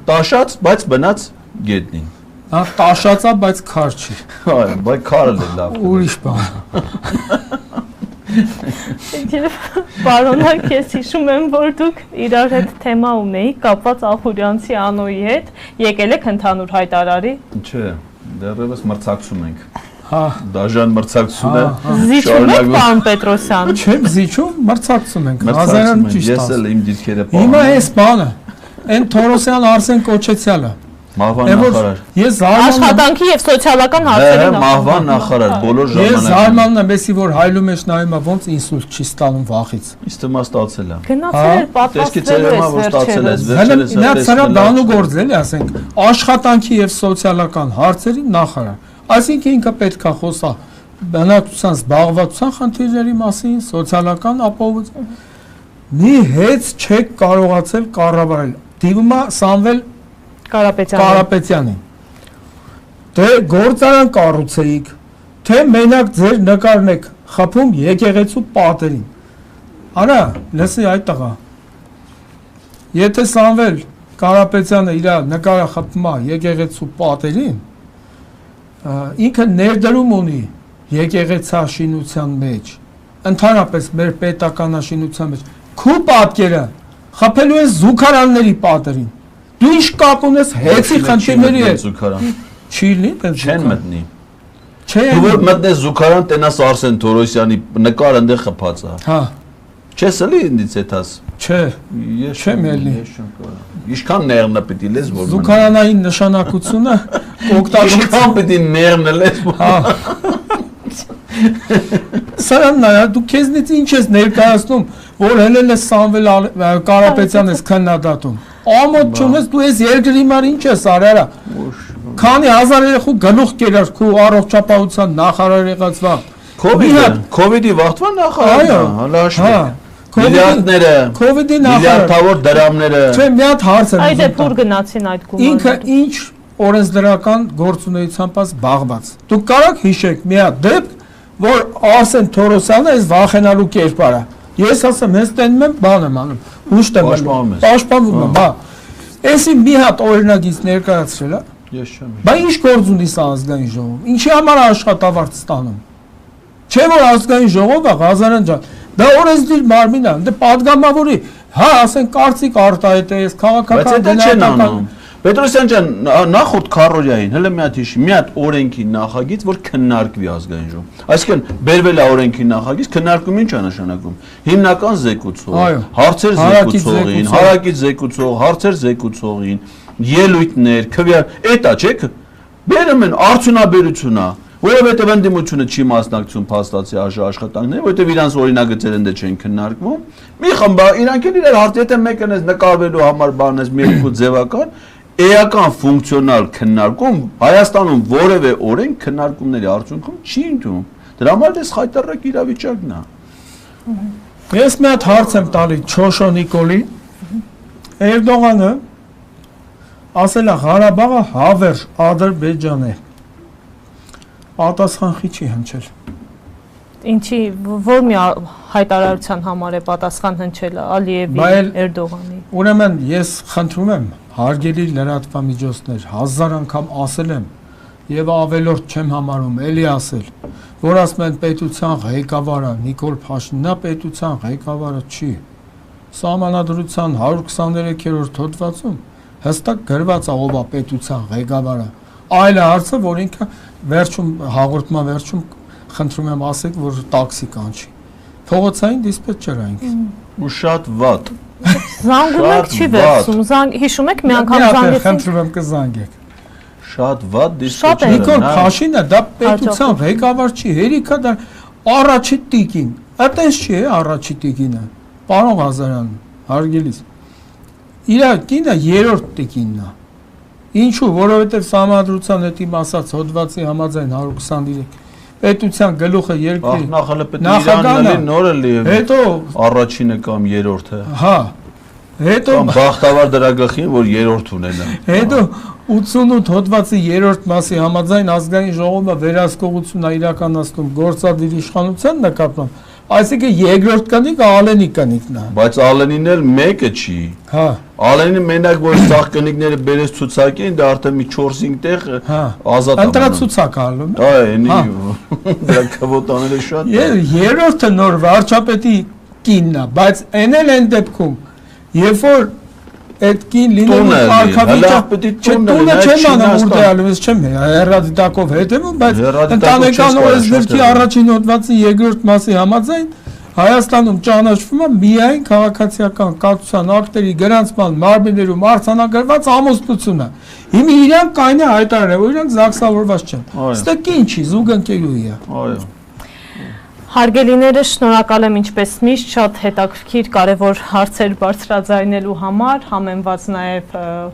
տաշած, բայց բնաց գետնին։ Հա, տաշածա, բայց քար չի։ Այո, բայց քարը էլ լավ։ Ուրիշ բան։ Պարոնակ, ես հիշում եմ, որ դուք իրար հետ թեմա ունեիք կապված Ախուրյանցի անոյի հետ, եկել եք ընդհանուր հայտարարի։ Չէ, դեռևս մրցակցում ենք։ Հա, դաժան մրցակցություն է։ Զիջում եք, պարոն Պետրոսյան։ Չեմ զիջում, մրցակցում ենք։ Ղազարյանը ճիշտ է։ Ես էլ իմ դիրքերը պահում։ Հիմա այս բանը, այն Թորոսյան Արսեն Կոչեցյալը։ Մահվան նախարար։ Ես աշխատանքի եւ սոցիալական հարցերի նախարար։ Մահվան նախարար բոլոր ժամանակին։ Ես զարմանում եմ, էսի որ հայլու մեջ նայում եմ, ոնց ինսուլտ չի ստանում վախից։ Իսկ դեմա ստացել է։ Գնացել էր պատասխանելու Նա սրա բանու գործ էլի, ասենք, աշխատանքի եւ սոցիալական հարցերի նախարար։ Այսինքն ինքը պետք է խոսա բնակչության զբաղվածության խնդիրների մասին, սոցիալական ապահովության։ Մի հեծ չեք կարողացել կառավարել։ Դիվում է Սամվել Կարապետյանին։ Դե գործարան կառուցեիք, թե մենակ ձեր նկարն եք խփում եկեղեցու պատերին։ Արա, լսի այդ տղա։ Եթե Սամվել Կարապետյանը իր նկարը խփում է եկեղեցու պատերին, ինքը ներդրում ունի եկեղեցաշինության մեջ, ընդհանրապես մեր պետականաշինության մեջ, քու պատկերը խփելու են զուգարանների պատերին։ Դու ինչ կապ ունես հեծի խնդիրների հետ։ Չի լինի, չեն մտնի։ Չէ։ Դու որ մտնես զուգարան, տենաս Արսեն Թորոսյանի նկարը այնտեղ խփած է։ Հա։ Չես էլի ինձ հետաս։ Չէ։ Ես չեմ էլի։ Ինչքան նեղնա պիտի լես որ։ Զուգարանային նշանակությունը օգտագործան պիտի նեղնը լես։ Հա։ Սրանն է, դու քեզնից ինչ ես ներկայացնում, որ հելել ես Սամվել Կարապետյանն ես քննադատում։ Ամոթ չունես, դու ես երկրի համար ինչ ես արարա։ Քանի հազար երեխու գլուխ կերար քու առողջապահության նախարար եղածվա։ Քովիդի վաղտվա նախարարն է, հələ հաշվի։ Միլիարդները, Քովիդի նախարար, միլիարդավոր դրամները։ Չէ, մի հատ հարց եմ։ Այդ է փուր գնացին այդ գումարը։ Ինքը ինչ օրենսդրական գործունեությամբ զբաղված։ Դուք կարաք հիշեք մի հատ դեպք, որ Արսեն Թորոսյանը այս վախենալու կերպար է։ Ես ասեմ, հենց տենում եմ, բան եմ անում։ Հուշտ եմ անում։ Պաշտպանվում եմ, հա։ Էսի մի հատ օրինագիծ ներկայացրել է։ Ես չեմ։ Բա ինչ գործ ունի սա ազգային ժողով։ Ինչի համար աշխատավարձ ստանում։ Չէ՞ որ ազգային ժողովը Ղազարյան ջան, դա օրենսդիր մարմին է, դե падգամավորի, հա, ասեն կարծիք արտահայտես, քաղաքական դնահատական։ Պետրոսյան ջան, նախորդ քարորիային, հələ մի հատ հիշի, մի հատ օրենքի նախագիծ, որ քննարկվի ազգային ժողովում։ Այսինքն, բերվել է օրենքի նախագիծ, քննարկում ինչ է նշանակում։ Հիմնական զեկուցող, հարցեր զեկուցողին, հարակից զեկուցող, հարցեր զեկուցողին, ելույթներ, քվեար, էտա չէ՞։ Բերում են արդյունաբերությունա, որովհետև ընդդիմությունը չի մասնակցում փաստացի աշխատանքներին, որովհետև իրանց օրինագծերը ընդ չեն քննարկվում։ Մի խմբա, իրանք էլ իրար հարց, եթե մեկն էս նկարվելու համար բանես մի երկու ձևական էական ֆունկցիոնալ քննարկում Հայաստանում որևէ օրենք քննարկումների արդյունքում չի ընդունում։ Դրա համար էս խայտարակ իրավիճակն է։ Ես մի հատ հարց եմ տալի Չոշո Նիկոլին։ Էրդողանը ասել է Ղարաբաղը հավերժ Ադրբեջան է։ Պատասխան չի հնչել։ Ինչի որ մի հայտարարության համար է պատասխան հնչելը Ալիևի Էրդողանի։ Ուրեմն ես խնդրում եմ հարգելի լրատվամիջոցներ 1000 անգամ ասել եմ եւ ավելորդ չեմ համարում էլի ասել, որ ասում են պետության ղեկավարը Նիկոլ Փաշինյանը պետության ղեկավարը չի։ Սահմանադրության 123-րդ հոդվածում հստակ գրված է ով է պետության ղեկավարը։ Այլ հարցը, որ ինքը վերջում հաղորդման վերջում խնդրում եմ ասեք, որ տաքսի կանչի։ Փողոցային դիսպետչեր է ինքը։ Ու շատ վատ։ Զանգում եք չի վերցում։ Հիշում եք մի անգամ զանգեցին։ Խնդրում եմ կզանգեք։ Շատ վատ դիսպետչեր։ Նիկոլ Փաշինյանը դա պետության ղեկավար չի, հերիքա դա առաջի տիկին։ Այդպես չի առաջի տիկինը։ Պարոն Ղազարյան, հարգելիս։ Իր կինը երրորդ տիկինն է։ Ինչու, որովհետև Սահմանադրության հետ իմ ասած հոդվածի համաձայն 123 պետության գլուխը երկրի նախալը պետք է իրանալի նորը լի հետո առաջինը կամ երրորդը հա հետո բախտավար դրա գլխին որ երրորդ ունենա հետո 88 հոդվածի երրորդ մասի համաձայն ազգային ժողովը վերահսկողություն է իրականացնում գործադիր իշխանության նկատմամբ այսինքն երկրորդ կնիկ Ալենի կնիկն է բայց Ալենին էլ մեկը չի հա Ալենի մենակ որ ցախ կնիկները բերես ցուցակին դա արդեն մի 4-5 տեղ ազատ է ընտրած ցուցակ ալում հա էնի դրա կվոտաները շատ երրորդը նոր վարչապետի կինն է բայց էնել են դեպքում երբ որ այդ կին լինելու կարգավիճակը տունը չեմ անում ուր դեալու ես չեմ հեռադիտակով հետևում բայց ընտանեկան օրենսգրքի առաջին հոդվածի երկրորդ մասի համաձայն Հայաստանում ճանաչվում է միայն քաղաքացիական կացության ակտերի գրանցման մարմիններում արձանագրված ամուսնությունը հիմա իրանք կայնը հայտարարել որ իրանք զաքսավորված չեն ստե կին չի զուգընկերուհի է այո Հարգելիները շնորհակալ եմ ինչպես միշտ շատ հետաքրքիր կարևոր հարցեր բարձրաձայնելու համար համեմված նաև